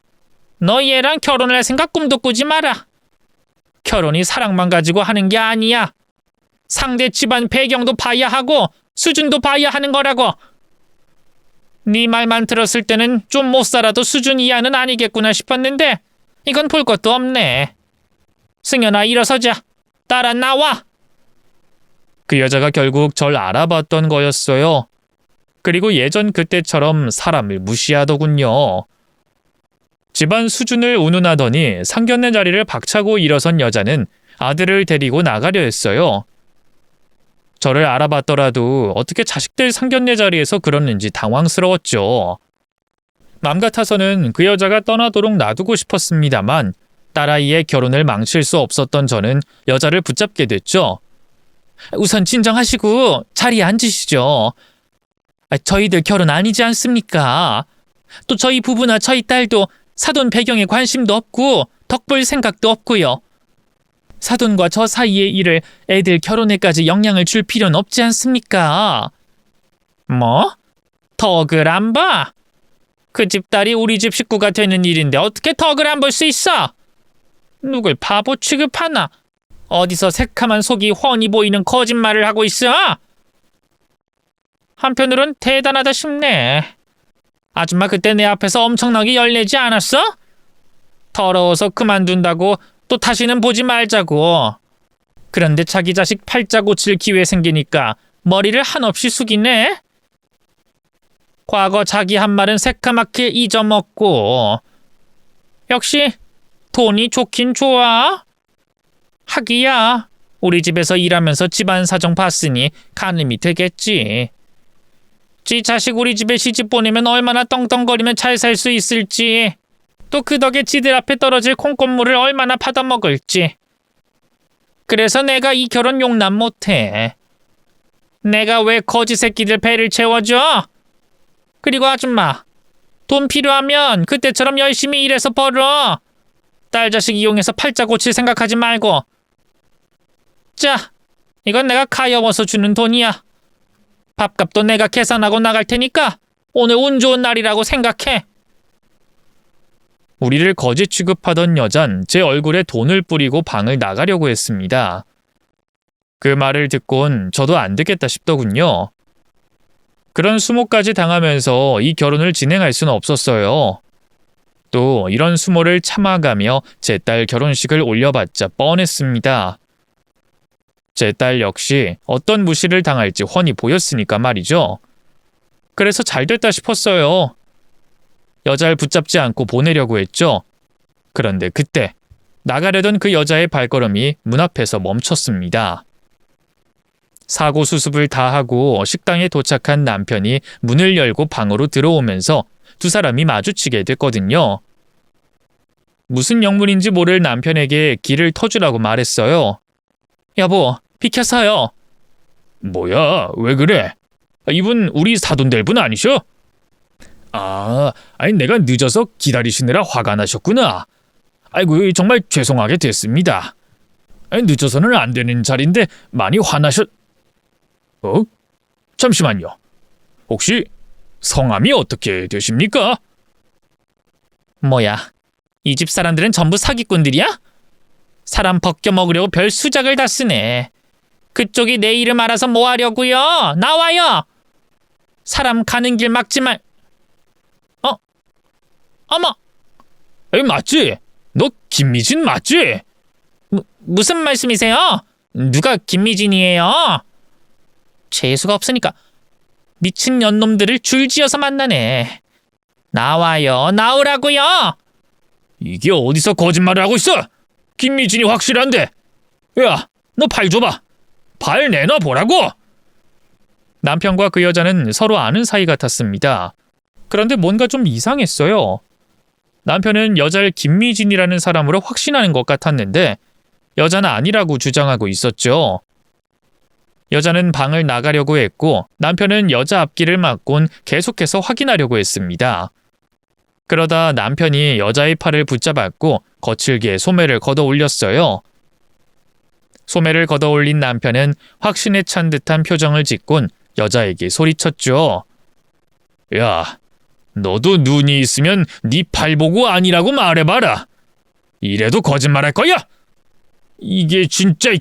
너 얘랑 결혼할 생각 꿈도 꾸지 마라. 결혼이 사랑만 가지고 하는 게 아니야. 상대 집안 배경도 봐야 하고 수준도 봐야 하는 거라고. 네 말만 들었을 때는 좀 못 살아도 수준 이하는 아니겠구나 싶었는데 이건 볼 것도 없네. 승연아, 일어서자. 따라 나와. 그 여자가 결국 절 알아봤던 거였어요. 그리고 예전 그때처럼 사람을 무시하더군요. 집안 수준을 운운하더니 상견례 자리를 박차고 일어선 여자는 아들을 데리고 나가려 했어요. 저를 알아봤더라도 어떻게 자식들 상견례 자리에서 그러는지 당황스러웠죠. 맘 같아서는 그 여자가 떠나도록 놔두고 싶었습니다만 딸아이의 결혼을 망칠 수 없었던 저는 여자를 붙잡게 됐죠. 우선 진정하시고 자리에 앉으시죠. 저희들 결혼 아니지 않습니까? 또 저희 부부나 저희 딸도 사돈 배경에 관심도 없고 덕볼 생각도 없고요. 사돈과 저 사이의 일을 애들 결혼에까지 영향을 줄 필요는 없지 않습니까? 뭐? 덕을 안 봐? 그 집 딸이 우리 집 식구가 되는 일인데 어떻게 덕을 안 볼 수 있어? 누굴 바보 취급하나? 어디서 새카만 속이 훤히 보이는 거짓말을 하고 있어? 한편으론 대단하다 싶네. 아줌마 그때 내 앞에서 엄청나게 열내지 않았어? 더러워서 그만둔다고 또 다시는 보지 말자고. 그런데 자기 자식 팔자 고칠 기회 생기니까 머리를 한없이 숙이네. 과거 자기 한 말은 새카맣게 잊어먹고. 역시 돈이 좋긴 좋아. 하기야 우리 집에서 일하면서 집안 사정 봤으니 가늠이 되겠지. 지 자식 우리 집에 시집 보내면 얼마나 떵떵거리면 잘 살 수 있을지, 또 그 덕에 지들 앞에 떨어질 콩고물을 얼마나 받아먹을지. 그래서 내가 이 결혼 용납 못해. 내가 왜 거지 새끼들 배를 채워줘? 그리고 아줌마, 돈 필요하면 그때처럼 열심히 일해서 벌어. 딸 자식 이용해서 팔자 고칠 생각하지 말고. 자, 이건 내가 가여워서 주는 돈이야. 밥값도 내가 계산하고 나갈 테니까 오늘 운 좋은 날이라고 생각해. 우리를 거지 취급하던 여잔 제 얼굴에 돈을 뿌리고 방을 나가려고 했습니다. 그 말을 듣곤 저도 안 되겠다 싶더군요. 그런 수모까지 당하면서 이 결혼을 진행할 수는 없었어요. 또 이런 수모를 참아가며 제 딸 결혼식을 올려봤자 뻔했습니다. 제 딸 역시 어떤 무시를 당할지 훤히 보였으니까 말이죠. 그래서 잘 됐다 싶었어요. 여자를 붙잡지 않고 보내려고 했죠. 그런데 그때 나가려던 그 여자의 발걸음이 문 앞에서 멈췄습니다. 사고 수습을 다 하고 식당에 도착한 남편이 문을 열고 방으로 들어오면서 두 사람이 마주치게 됐거든요. 무슨 영문인지 모를 남편에게 길을 터주라고 말했어요. 여보, 비켜서요. 뭐야, 왜 그래? 이분 우리 사돈될 분 아니셔? 아니 내가 늦어서 기다리시느라 화가 나셨구나. 아이고 정말 죄송하게 됐습니다. 늦어서는 안 되는 자리인데 많이 화나셨... 잠시만요. 혹시 성함이 어떻게 되십니까? 뭐야, 이 집 사람들은 전부 사기꾼들이야? 사람 벗겨먹으려고 별 수작을 다 쓰네. 그쪽이 내 이름 알아서 뭐 하려고요? 나와요! 사람 가는 길 막지 말... 어머! 맞지? 너 김미진 맞지? 무슨 말씀이세요? 누가 김미진이에요? 재수가 없으니까 미친 년놈들을 줄지어서 만나네. 나와요, 나오라고요. 이게 어디서 거짓말을 하고 있어? 김미진이 확실한데. 야, 너 발 줘봐. 발 내놔 보라고. 남편과 그 여자는 서로 아는 사이 같았습니다. 그런데 뭔가 좀 이상했어요. 남편은 여자를 김미진이라는 사람으로 확신하는 것 같았는데 여자는 아니라고 주장하고 있었죠. 여자는 방을 나가려고 했고 남편은 여자 앞길을 막곤 계속해서 확인하려고 했습니다. 그러다 남편이 여자의 팔을 붙잡았고 거칠게 소매를 걷어 올렸어요. 소매를 걷어 올린 남편은 확신에 찬 듯한 표정을 짓곤 여자에게 소리쳤죠. 야, 너도 눈이 있으면 네 팔 보고 아니라고 말해봐라. 이래도 거짓말할 거야? 이게 진짜...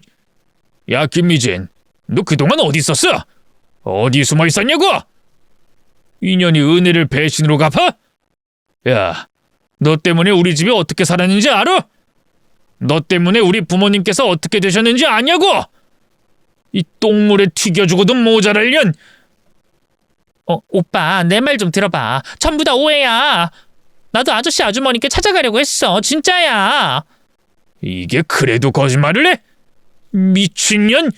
야 김미진, 너 그동안 어디 있었어? 어디 숨어 있었냐고? 인연이 은혜를 배신으로 갚아? 야, 너 때문에 우리 집이 어떻게 살았는지 알아? 너 때문에 우리 부모님께서 어떻게 되셨는지 아냐고? 이 똥물에 튀겨주고도 모자랄 년! 오빠, 내 말 좀 들어봐. 전부 다 오해야. 나도 아저씨 아주머니께 찾아가려고 했어. 진짜야. 이게 그래도 거짓말을 해? 미친년!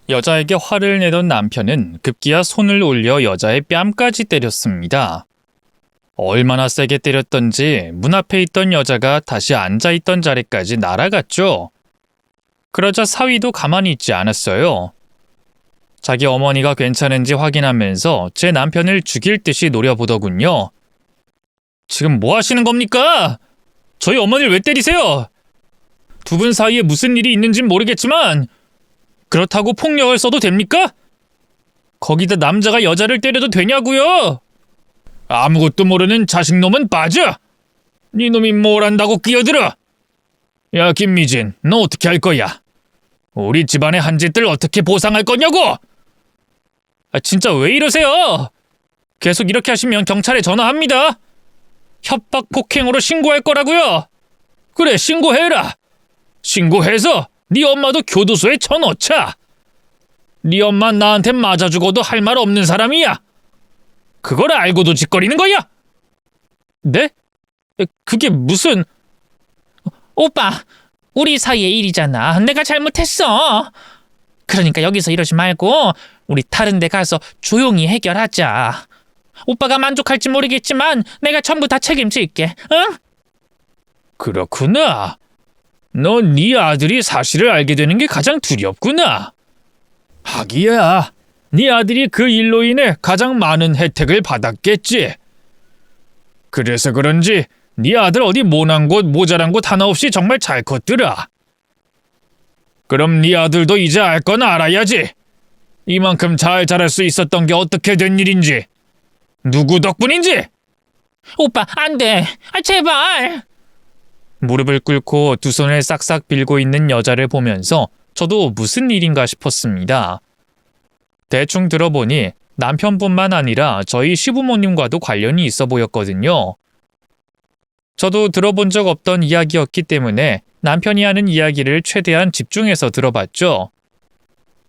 여자에게 화를 내던 남편은 급기야 손을 올려 여자의 뺨까지 때렸습니다. 얼마나 세게 때렸던지 문 앞에 있던 여자가 다시 앉아있던 자리까지 날아갔죠. 그러자 사위도 가만히 있지 않았어요. 자기 어머니가 괜찮은지 확인하면서 제 남편을 죽일 듯이 노려보더군요. 지금 뭐 하시는 겁니까? 저희 어머니를 왜 때리세요? 두 분 사이에 무슨 일이 있는진 모르겠지만 그렇다고 폭력을 써도 됩니까? 거기다 남자가 여자를 때려도 되냐고요? 아무것도 모르는 자식놈은 빠져! 네 놈이 뭘 안다고 끼어들어! 야 김미진, 너 어떻게 할 거야? 우리 집안의 한 짓들 어떻게 보상할 거냐고! 진짜 왜 이러세요? 계속 이렇게 하시면 경찰에 전화합니다. 협박 폭행으로 신고할 거라고요. 그래, 신고해라. 신고해서 네 엄마도 교도소에 쳐넣자. 네 엄마 나한테 맞아 죽어도 할 말 없는 사람이야. 그걸 알고도 짓거리는 거야? 네? 그게 무슨... 오빠, 우리 사이의 일이잖아. 내가 잘못했어. 그러니까 여기서 이러지 말고 우리 다른 데 가서 조용히 해결하자. 오빠가 만족할지 모르겠지만 내가 전부 다 책임질게. 응? 그렇구나. 너 네 아들이 사실을 알게 되는 게 가장 두렵구나. 하기야, 네 아들이 그 일로 인해 가장 많은 혜택을 받았겠지. 그래서 그런지 네 아들 어디 모난 곳 모자란 곳 하나 없이 정말 잘 컸더라. 그럼 네 아들도 이제 알 건 알아야지. 이만큼 잘 자랄 수 있었던 게 어떻게 된 일인지, 누구 덕분인지. 오빠, 안 돼. 제발. 무릎을 꿇고 두 손을 싹싹 빌고 있는 여자를 보면서 저도 무슨 일인가 싶었습니다. 대충 들어보니 남편뿐만 아니라 저희 시부모님과도 관련이 있어 보였거든요. 저도 들어본 적 없던 이야기였기 때문에 남편이 하는 이야기를 최대한 집중해서 들어봤죠.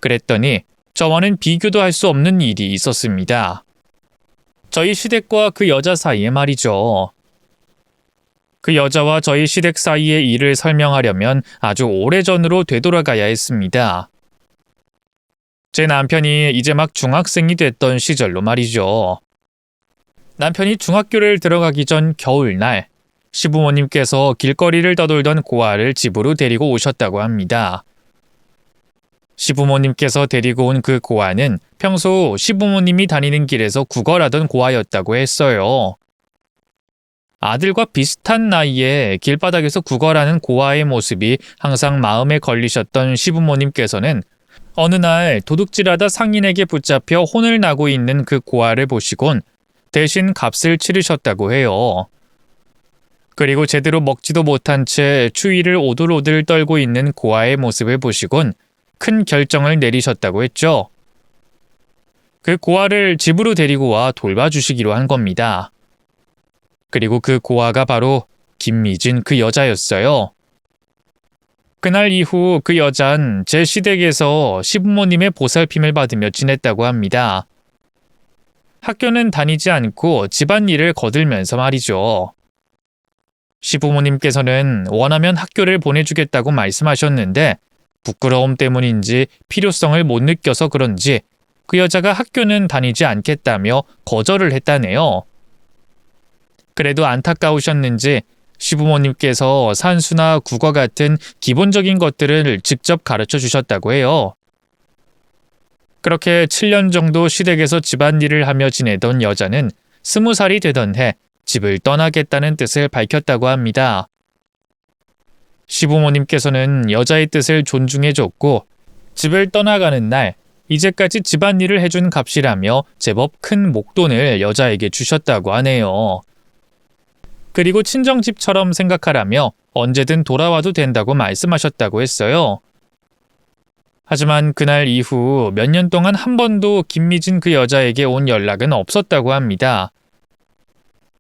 그랬더니 저와는 비교도 할 수 없는 일이 있었습니다. 저희 시댁과 그 여자 사이에 말이죠. 그 여자와 저희 시댁 사이의 일을 설명하려면 아주 오래전으로 되돌아가야 했습니다. 제 남편이 이제 막 중학생이 됐던 시절로 말이죠. 남편이 중학교를 들어가기 전 겨울날, 시부모님께서 길거리를 떠돌던 고아를 집으로 데리고 오셨다고 합니다. 시부모님께서 데리고 온 그 고아는 평소 시부모님이 다니는 길에서 구걸하던 고아였다고 했어요. 아들과 비슷한 나이에 길바닥에서 구걸하는 고아의 모습이 항상 마음에 걸리셨던 시부모님께서는 어느 날 도둑질하다 상인에게 붙잡혀 혼을 나고 있는 그 고아를 보시곤 대신 값을 치르셨다고 해요. 그리고 제대로 먹지도 못한 채 추위를 오들오들 떨고 있는 고아의 모습을 보시곤 큰 결정을 내리셨다고 했죠. 그 고아를 집으로 데리고 와 돌봐주시기로 한 겁니다. 그리고 그 고아가 바로 김미진 그 여자였어요. 그날 이후 그 여잔 제 시댁에서 시부모님의 보살핌을 받으며 지냈다고 합니다. 학교는 다니지 않고 집안일을 거들면서 말이죠. 시부모님께서는 원하면 학교를 보내주겠다고 말씀하셨는데 부끄러움 때문인지 필요성을 못 느껴서 그런지 그 여자가 학교는 다니지 않겠다며 거절을 했다네요. 그래도 안타까우셨는지 시부모님께서 산수나 국어 같은 기본적인 것들을 직접 가르쳐 주셨다고 해요. 그렇게 7년 정도 시댁에서 집안일을 하며 지내던 여자는 20살이 되던 해 집을 떠나겠다는 뜻을 밝혔다고 합니다. 시부모님께서는 여자의 뜻을 존중해줬고 집을 떠나가는 날 이제까지 집안일을 해준 값이라며 제법 큰 목돈을 여자에게 주셨다고 하네요. 그리고 친정집처럼 생각하라며 언제든 돌아와도 된다고 말씀하셨다고 했어요. 하지만 그날 이후 몇 년 동안 한 번도 김미진 그 여자에게 온 연락은 없었다고 합니다.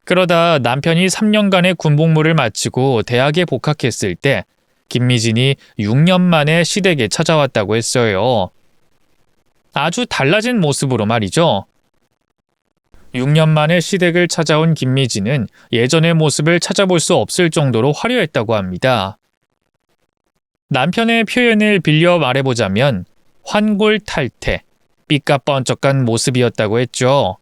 그러다 남편이 3년간의 군복무를 마치고 대학에 복학했을 때 김미진이 6년 만에 시댁에 찾아왔다고 했어요. 아주 달라진 모습으로 말이죠. 6년 만에 시댁을 찾아온 김미진은 예전의 모습을 찾아볼 수 없을 정도로 화려했다고 합니다. 남편의 표현을 빌려 말해보자면 환골탈태, 삐까뻔쩍한 모습이었다고 했죠.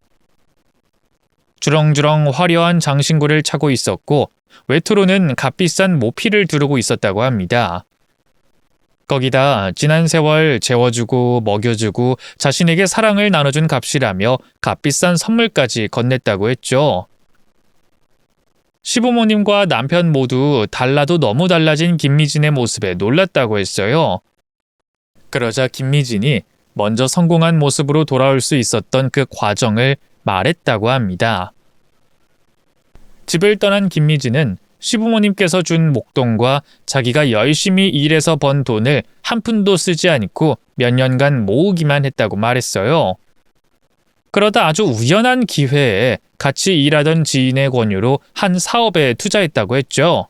주렁주렁 화려한 장신구를 차고 있었고 외투로는 값비싼 모피를 두르고 있었다고 합니다. 거기다 지난 세월 재워주고 먹여주고 자신에게 사랑을 나눠준 값이라며 값비싼 선물까지 건넸다고 했죠. 시부모님과 남편 모두 달라도 너무 달라진 김미진의 모습에 놀랐다고 했어요. 그러자 김미진이 먼저 성공한 모습으로 돌아올 수 있었던 그 과정을 말했다고 합니다. 집을 떠난 김미진은 시부모님께서 준 목돈과 자기가 열심히 일해서 번 돈을 한 푼도 쓰지 않고 몇 년간 모으기만 했다고 말했어요. 그러다 아주 우연한 기회에 같이 일하던 지인의 권유로 한 사업에 투자했다고 했죠.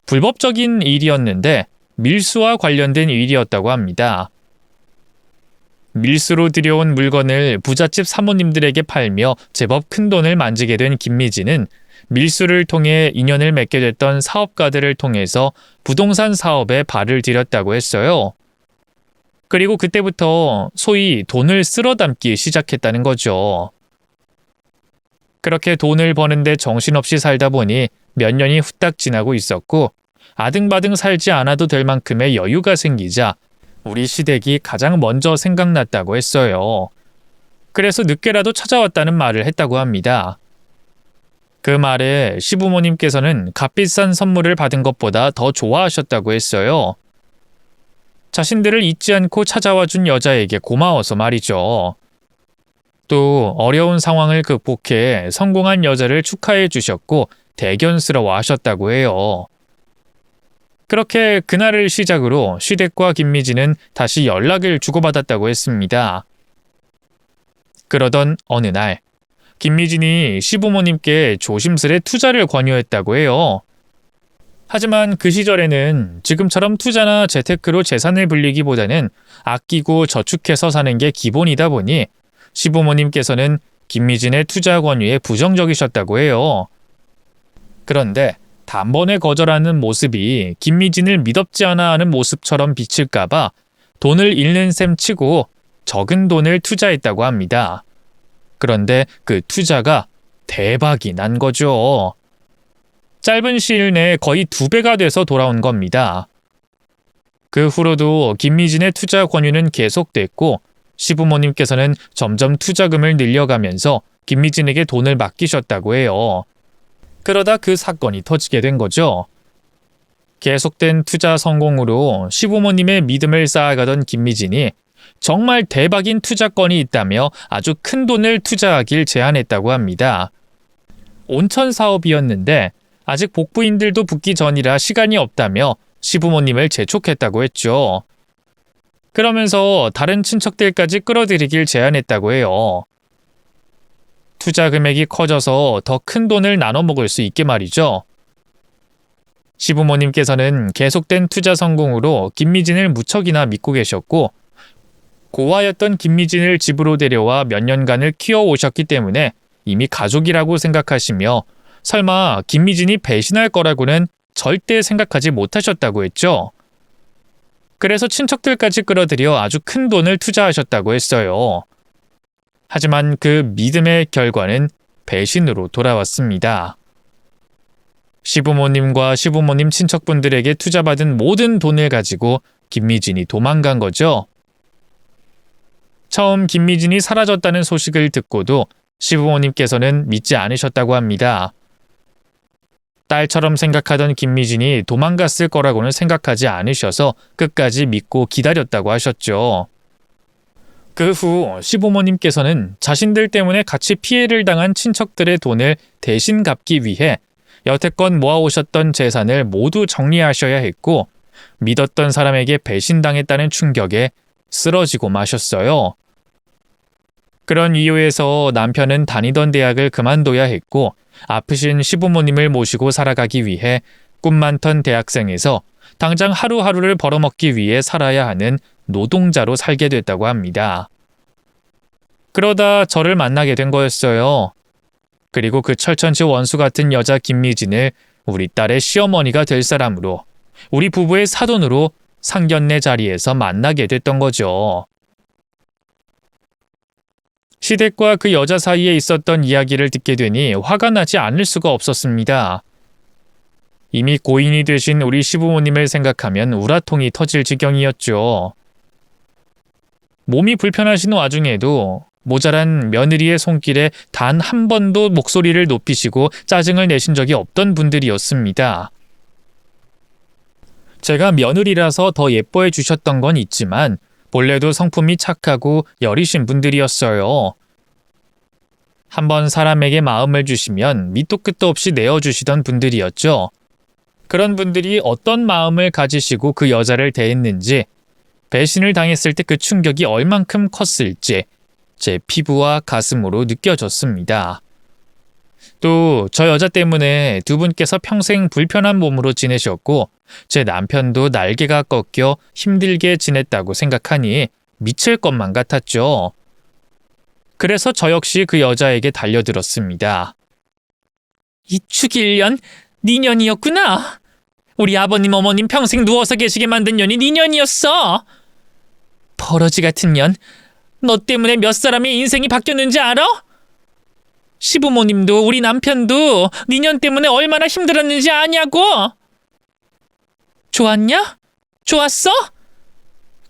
불법적인 일이었는데 밀수와 관련된 일이었다고 합니다. 밀수로 들여온 물건을 부잣집 사모님들에게 팔며 제법 큰 돈을 만지게 된 김미진은 밀수를 통해 인연을 맺게 됐던 사업가들을 통해서 부동산 사업에 발을 들였다고 했어요. 그리고 그때부터 소위 돈을 쓸어 담기 시작했다는 거죠. 그렇게 돈을 버는데 정신없이 살다 보니 몇 년이 후딱 지나고 있었고 아등바등 살지 않아도 될 만큼의 여유가 생기자 우리 시댁이 가장 먼저 생각났다고 했어요. 그래서 늦게라도 찾아왔다는 말을 했다고 합니다. 그 말에 시부모님께서는 값비싼 선물을 받은 것보다 더 좋아하셨다고 했어요. 자신들을 잊지 않고 찾아와 준 여자에게 고마워서 말이죠. 또 어려운 상황을 극복해 성공한 여자를 축하해 주셨고 대견스러워 하셨다고 해요. 그렇게 그날을 시작으로 시댁과 김미진은 다시 연락을 주고받았다고 했습니다. 그러던 어느 날 김미진이 시부모님께 조심스레 투자를 권유했다고 해요. 하지만 그 시절에는 지금처럼 투자나 재테크로 재산을 불리기보다는 아끼고 저축해서 사는 게 기본이다 보니 시부모님께서는 김미진의 투자 권유에 부정적이셨다고 해요. 그런데 단번에 거절하는 모습이 김미진을 미덥지 않아 하는 모습처럼 비칠까봐 돈을 잃는 셈 치고 적은 돈을 투자했다고 합니다. 그런데 그 투자가 대박이 난 거죠. 짧은 시일 내에 거의 2배가 돼서 돌아온 겁니다. 그 후로도 김미진의 투자 권유는 계속됐고 시부모님께서는 점점 투자금을 늘려가면서 김미진에게 돈을 맡기셨다고 해요. 그러다 그 사건이 터지게 된 거죠. 계속된 투자 성공으로 시부모님의 믿음을 쌓아가던 김미진이 정말 대박인 투자건이 있다며 아주 큰 돈을 투자하길 제안했다고 합니다. 온천 사업이었는데 아직 복부인들도 붙기 전이라 시간이 없다며 시부모님을 재촉했다고 했죠. 그러면서 다른 친척들까지 끌어들이길 제안했다고 해요. 투자 금액이 커져서 더 큰 돈을 나눠 먹을 수 있게 말이죠. 시부모님께서는 계속된 투자 성공으로 김미진을 무척이나 믿고 계셨고 고아였던 김미진을 집으로 데려와 몇 년간을 키워오셨기 때문에 이미 가족이라고 생각하시며 설마 김미진이 배신할 거라고는 절대 생각하지 못하셨다고 했죠. 그래서 친척들까지 끌어들여 아주 큰 돈을 투자하셨다고 했어요. 하지만 그 믿음의 결과는 배신으로 돌아왔습니다. 시부모님과 시부모님 친척분들에게 투자받은 모든 돈을 가지고 김미진이 도망간 거죠. 처음 김미진이 사라졌다는 소식을 듣고도 시부모님께서는 믿지 않으셨다고 합니다. 딸처럼 생각하던 김미진이 도망갔을 거라고는 생각하지 않으셔서 끝까지 믿고 기다렸다고 하셨죠. 그 후 시부모님께서는 자신들 때문에 같이 피해를 당한 친척들의 돈을 대신 갚기 위해 여태껏 모아오셨던 재산을 모두 정리하셔야 했고 믿었던 사람에게 배신당했다는 충격에 쓰러지고 마셨어요. 그런 이유에서 남편은 다니던 대학을 그만둬야 했고 아프신 시부모님을 모시고 살아가기 위해 꿈 많던 대학생에서 당장 하루하루를 벌어먹기 위해 살아야 하는 노동자로 살게 됐다고 합니다. 그러다 저를 만나게 된 거였어요. 그리고 그 철천지 원수 같은 여자 김미진을 우리 딸의 시어머니가 될 사람으로 우리 부부의 사돈으로 상견례 자리에서 만나게 됐던 거죠. 시댁과 그 여자 사이에 있었던 이야기를 듣게 되니 화가 나지 않을 수가 없었습니다. 이미 고인이 되신 우리 시부모님을 생각하면 우라통이 터질 지경이었죠. 몸이 불편하신 와중에도 모자란 며느리의 손길에 단 한 번도 목소리를 높이시고 짜증을 내신 적이 없던 분들이었습니다. 제가 며느리라서 더 예뻐해 주셨던 건 있지만 본래도 성품이 착하고 여리신 분들이었어요. 한번 사람에게 마음을 주시면 밑도 끝도 없이 내어주시던 분들이었죠. 그런 분들이 어떤 마음을 가지시고 그 여자를 대했는지, 배신을 당했을 때 그 충격이 얼만큼 컸을지 제 피부와 가슴으로 느껴졌습니다. 또 저 여자 때문에 두 분께서 평생 불편한 몸으로 지내셨고 제 남편도 날개가 꺾여 힘들게 지냈다고 생각하니 미칠 것만 같았죠. 그래서 저 역시 그 여자에게 달려들었습니다. 이 축일년, 네 년이었구나. 우리 아버님 어머님 평생 누워서 계시게 만든 년이 네 년이었어. 버러지 같은 년, 너 때문에 몇 사람의 인생이 바뀌었는지 알아? 시부모님도 우리 남편도 네 년 때문에 얼마나 힘들었는지 아냐고. 좋았냐? 좋았어?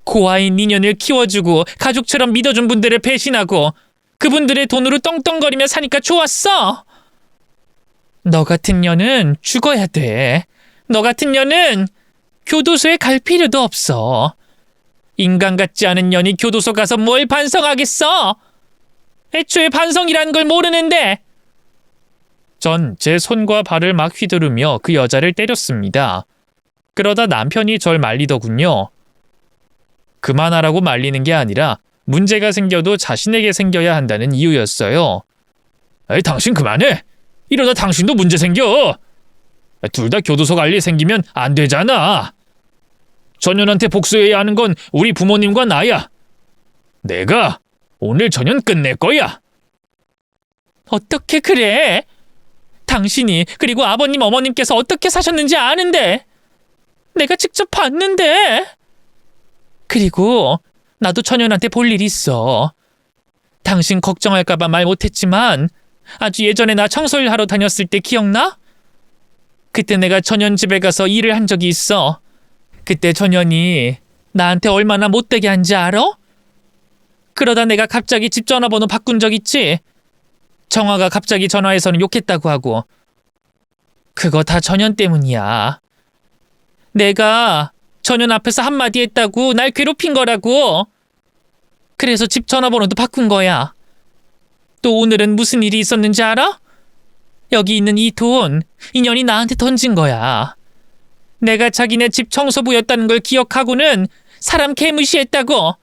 고아인 네 년을 키워주고 가족처럼 믿어준 분들을 배신하고 그분들의 돈으로 떵떵거리며 사니까 좋았어? 너 같은 년은 죽어야 돼. 너 같은 년은 교도소에 갈 필요도 없어. 인간 같지 않은 년이 교도소 가서 뭘 반성하겠어? 애초에 반성이라는 걸 모르는데. 전 제 손과 발을 막 휘두르며 그 여자를 때렸습니다. 그러다 남편이 절 말리더군요. 그만하라고 말리는 게 아니라 문제가 생겨도 자신에게 생겨야 한다는 이유였어요. 에이, 당신 그만해. 이러다 당신도 문제 생겨. 둘 다 교도소 갈 일 생기면 안 되잖아. 전현한테 복수해야 하는 건 우리 부모님과 나야. 내가 오늘 전현 끝낼 거야. 어떻게 그래? 당신이 그리고 아버님 어머님께서 어떻게 사셨는지 아는데. 내가 직접 봤는데. 그리고 나도 천연한테 볼 일이 있어. 당신 걱정할까봐 말 못했지만 아주 예전에 나 청소일 하러 다녔을 때 기억나? 그때 내가 천연 집에 가서 일을 한 적이 있어. 그때 천연이 나한테 얼마나 못되게 한지 알아? 그러다 내가 갑자기 집 전화번호 바꾼 적 있지? 정화가 갑자기 전화해서는 욕했다고 하고. 그거 다 천연 때문이야. 내가 천연 앞에서 한마디 했다고 날 괴롭힌 거라고. 그래서 집 전화번호도 바꾼 거야. 또 오늘은 무슨 일이 있었는지 알아? 여기 있는 이 돈, 인연이 나한테 던진 거야. 내가 자기네 집 청소부였다는 걸 기억하고는 사람 개무시했다고.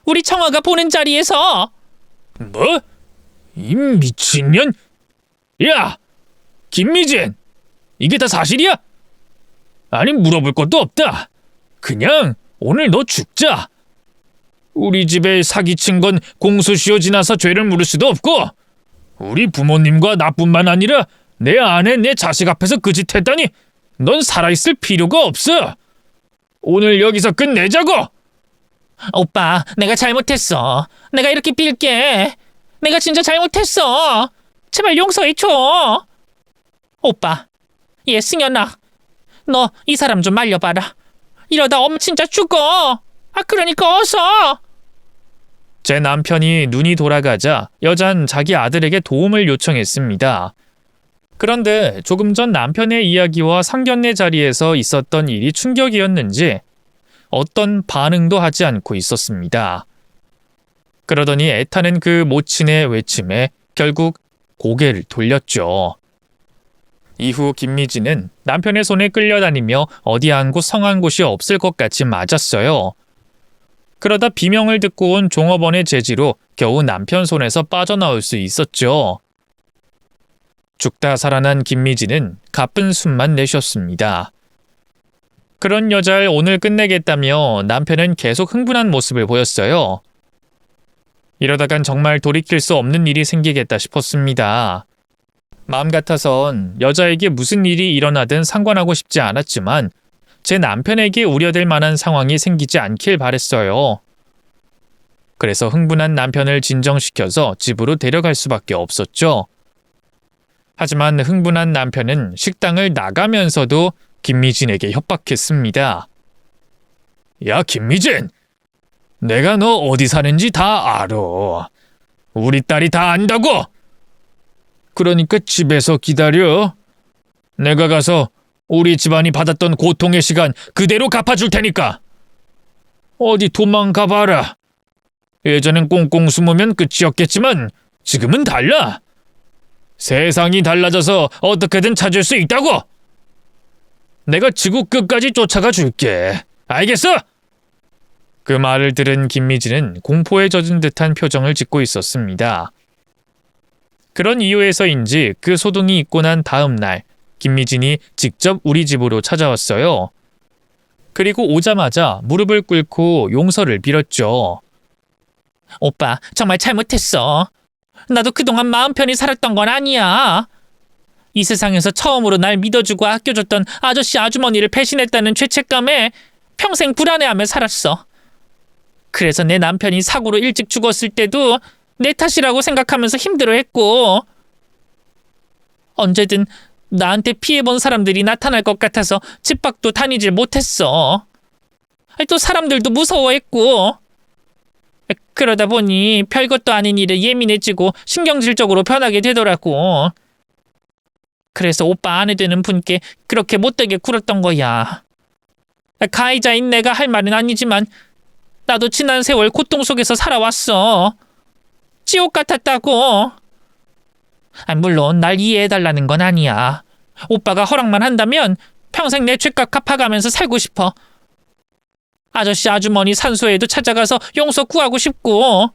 우리 청아가 보는 자리에서. 뭐? 이 미친년? 야! 김미진! 이게 다 사실이야? 아니, 물어볼 것도 없다. 그냥 오늘 너 죽자. 우리 집에 사기친 건 공소시효 지나서 죄를 물을 수도 없고, 우리 부모님과 나뿐만 아니라 내 아내, 내 자식 앞에서 그 짓 했다니 넌 살아있을 필요가 없어. 오늘 여기서 끝내자고. 오빠, 내가 잘못했어. 내가 이렇게 빌게. 내가 진짜 잘못했어. 제발 용서해줘. 오빠, 얘 승연아, 너 이 사람 좀 말려봐라. 이러다 엄마 진짜 죽어. 그러니까 어서. 제 남편이 눈이 돌아가자 여잔 자기 아들에게 도움을 요청했습니다. 그런데 조금 전 남편의 이야기와 상견례 자리에서 있었던 일이 충격이었는지 어떤 반응도 하지 않고 있었습니다. 그러더니 애타는 그 모친의 외침에 결국 고개를 돌렸죠. 이후 김미진은 남편의 손에 끌려다니며 어디 한 곳 성한 곳이 없을 것 같이 맞았어요. 그러다 비명을 듣고 온 종업원의 제지로 겨우 남편 손에서 빠져나올 수 있었죠. 죽다 살아난 김미진은 가쁜 숨만 내쉬었습니다. 그런 여자를 오늘 끝내겠다며 남편은 계속 흥분한 모습을 보였어요. 이러다간 정말 돌이킬 수 없는 일이 생기겠다 싶었습니다. 마음 같아선 여자에게 무슨 일이 일어나든 상관하고 싶지 않았지만 제 남편에게 우려될 만한 상황이 생기지 않길 바랬어요. 그래서 흥분한 남편을 진정시켜서 집으로 데려갈 수밖에 없었죠. 하지만 흥분한 남편은 식당을 나가면서도 김미진에게 협박했습니다. 야, 김미진! 내가 너 어디 사는지 다 알아. 우리 딸이 다 안다고! 그러니까 집에서 기다려. 내가 가서 우리 집안이 받았던 고통의 시간 그대로 갚아줄 테니까. 어디 도망가 봐라. 예전엔 꽁꽁 숨으면 끝이었겠지만 지금은 달라. 세상이 달라져서 어떻게든 찾을 수 있다고. 내가 지구 끝까지 쫓아가 줄게. 알겠어? 그 말을 들은 김미진은 공포에 젖은 듯한 표정을 짓고 있었습니다. 그런 이유에서인지 그 소동이 있고 난 다음 날 김미진이 직접 우리 집으로 찾아왔어요. 그리고 오자마자 무릎을 꿇고 용서를 빌었죠. 오빠, 정말 잘못했어. 나도 그동안 마음 편히 살았던 건 아니야. 이 세상에서 처음으로 날 믿어주고 아껴줬던 아저씨 아주머니를 배신했다는 죄책감에 평생 불안해하며 살았어. 그래서 내 남편이 사고로 일찍 죽었을 때도 내 탓이라고 생각하면서 힘들어했고, 언제든 나한테 피해본 사람들이 나타날 것 같아서 집 밖도 다니질 못했어. 또 사람들도 무서워했고, 그러다 보니 별것도 아닌 일에 예민해지고 신경질적으로 변하게 되더라고. 그래서 오빠 아내 되는 분께 그렇게 못되게 굴었던 거야. 가해자인 내가 할 말은 아니지만 나도 지난 세월 고통 속에서 살아왔어. 지옥 같았다고. 물론 날 이해해달라는 건 아니야. 오빠가 허락만 한다면 평생 내 죄값 갚아가면서 살고 싶어. 아저씨 아주머니 산소에도 찾아가서 용서 구하고 싶고.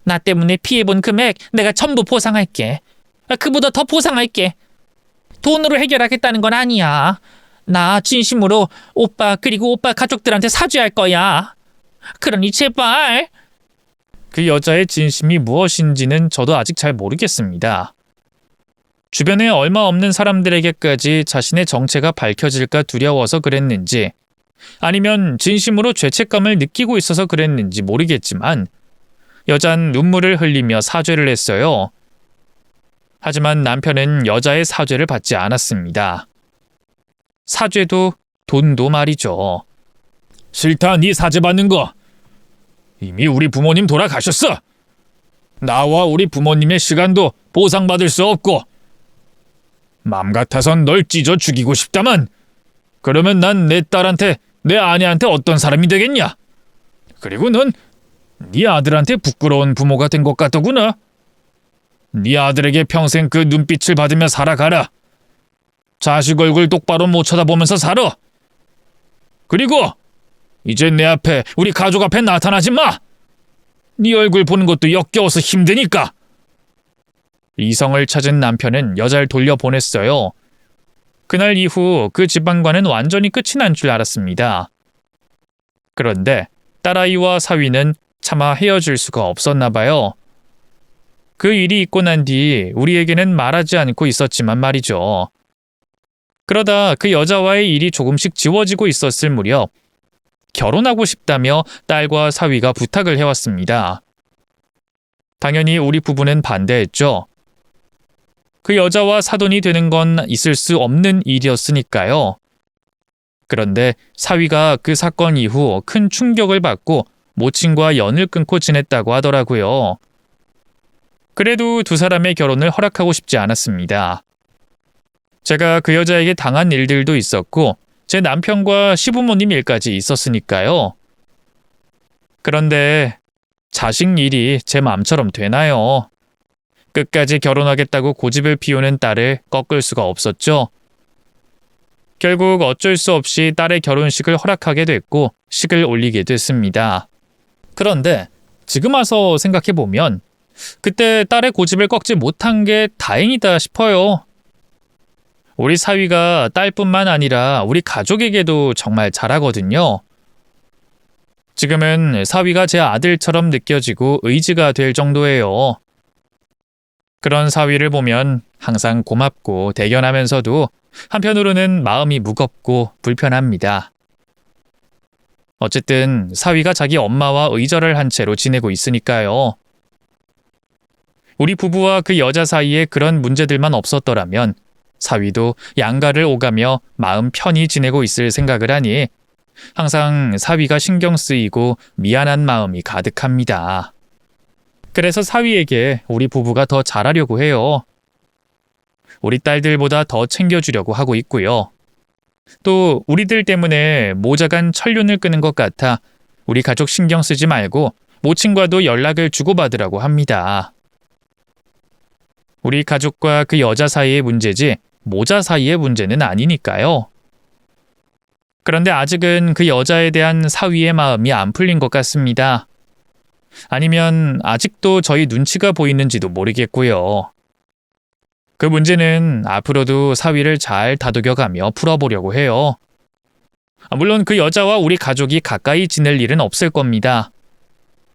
나 때문에 피해본 금액 내가 전부 보상할게. 그보다 더 보상할게. 돈으로 해결하겠다는 건 아니야. 나 진심으로 오빠 그리고 오빠 가족들한테 사죄할 거야. 그러니 제발. 그 여자의 진심이 무엇인지는 저도 아직 잘 모르겠습니다. 주변에 얼마 없는 사람들에게까지 자신의 정체가 밝혀질까 두려워서 그랬는지, 아니면 진심으로 죄책감을 느끼고 있어서 그랬는지 모르겠지만 여잔 눈물을 흘리며 사죄를 했어요. 하지만 남편은 여자의 사죄를 받지 않았습니다. 사죄도 돈도 말이죠. 싫다, 네 사죄 받는 거. 이미 우리 부모님 돌아가셨어. 나와 우리 부모님의 시간도 보상받을 수 없고, 맘 같아선 널 찢어 죽이고 싶다만, 그러면 난 내 딸한테, 내 아내한테 어떤 사람이 되겠냐? 그리고 넌 네 아들한테 부끄러운 부모가 된 것 같더구나. 네 아들에게 평생 그 눈빛을 받으며 살아가라. 자식 얼굴 똑바로 못 쳐다보면서 살아. 그리고 이제 내 앞에, 우리 가족 앞에 나타나지 마. 네 얼굴 보는 것도 역겨워서 힘드니까. 이성을 찾은 남편은 여자를 돌려보냈어요. 그날 이후 그 집안과는 완전히 끝이 난 줄 알았습니다. 그런데 딸아이와 사위는 차마 헤어질 수가 없었나 봐요. 그 일이 있고 난 뒤 우리에게는 말하지 않고 있었지만 말이죠. 그러다 그 여자와의 일이 조금씩 지워지고 있었을 무렵 결혼하고 싶다며 딸과 사위가 부탁을 해왔습니다. 당연히 우리 부부는 반대했죠. 그 여자와 사돈이 되는 건 있을 수 없는 일이었으니까요. 그런데 사위가 그 사건 이후 큰 충격을 받고 모친과 연을 끊고 지냈다고 하더라고요. 그래도 두 사람의 결혼을 허락하고 싶지 않았습니다. 제가 그 여자에게 당한 일들도 있었고 제 남편과 시부모님 일까지 있었으니까요. 그런데 자식 일이 제 마음처럼 되나요? 끝까지 결혼하겠다고 고집을 피우는 딸을 꺾을 수가 없었죠. 결국 어쩔 수 없이 딸의 결혼식을 허락하게 됐고 식을 올리게 됐습니다. 그런데 지금 와서 생각해보면 그때 딸의 고집을 꺾지 못한 게 다행이다 싶어요. 우리 사위가 딸뿐만 아니라 우리 가족에게도 정말 잘하거든요. 지금은 사위가 제 아들처럼 느껴지고 의지가 될 정도예요. 그런 사위를 보면 항상 고맙고 대견하면서도 한편으로는 마음이 무겁고 불편합니다. 어쨌든 사위가 자기 엄마와 의절을 한 채로 지내고 있으니까요. 우리 부부와 그 여자 사이에 그런 문제들만 없었더라면 사위도 양가를 오가며 마음 편히 지내고 있을 생각을 하니 항상 사위가 신경 쓰이고 미안한 마음이 가득합니다. 그래서 사위에게 우리 부부가 더 잘하려고 해요. 우리 딸들보다 더 챙겨주려고 하고 있고요. 또 우리들 때문에 모자간 천륜을 끄는 것 같아 우리 가족 신경 쓰지 말고 모친과도 연락을 주고받으라고 합니다. 우리 가족과 그 여자 사이의 문제지 모자 사이의 문제는 아니니까요. 그런데 아직은 그 여자에 대한 사위의 마음이 안 풀린 것 같습니다. 아니면 아직도 저희 눈치가 보이는지도 모르겠고요. 그 문제는 앞으로도 사위를 잘 다독여가며 풀어보려고 해요. 물론 그 여자와 우리 가족이 가까이 지낼 일은 없을 겁니다.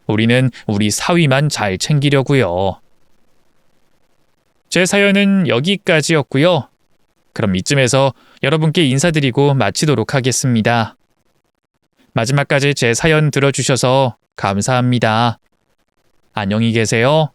우리는 우리 사위만 잘 챙기려고요. 제 사연은 여기까지였고요. 그럼 이쯤에서 여러분께 인사드리고 마치도록 하겠습니다. 마지막까지 제 사연 들어주셔서 감사합니다. 안녕히 계세요.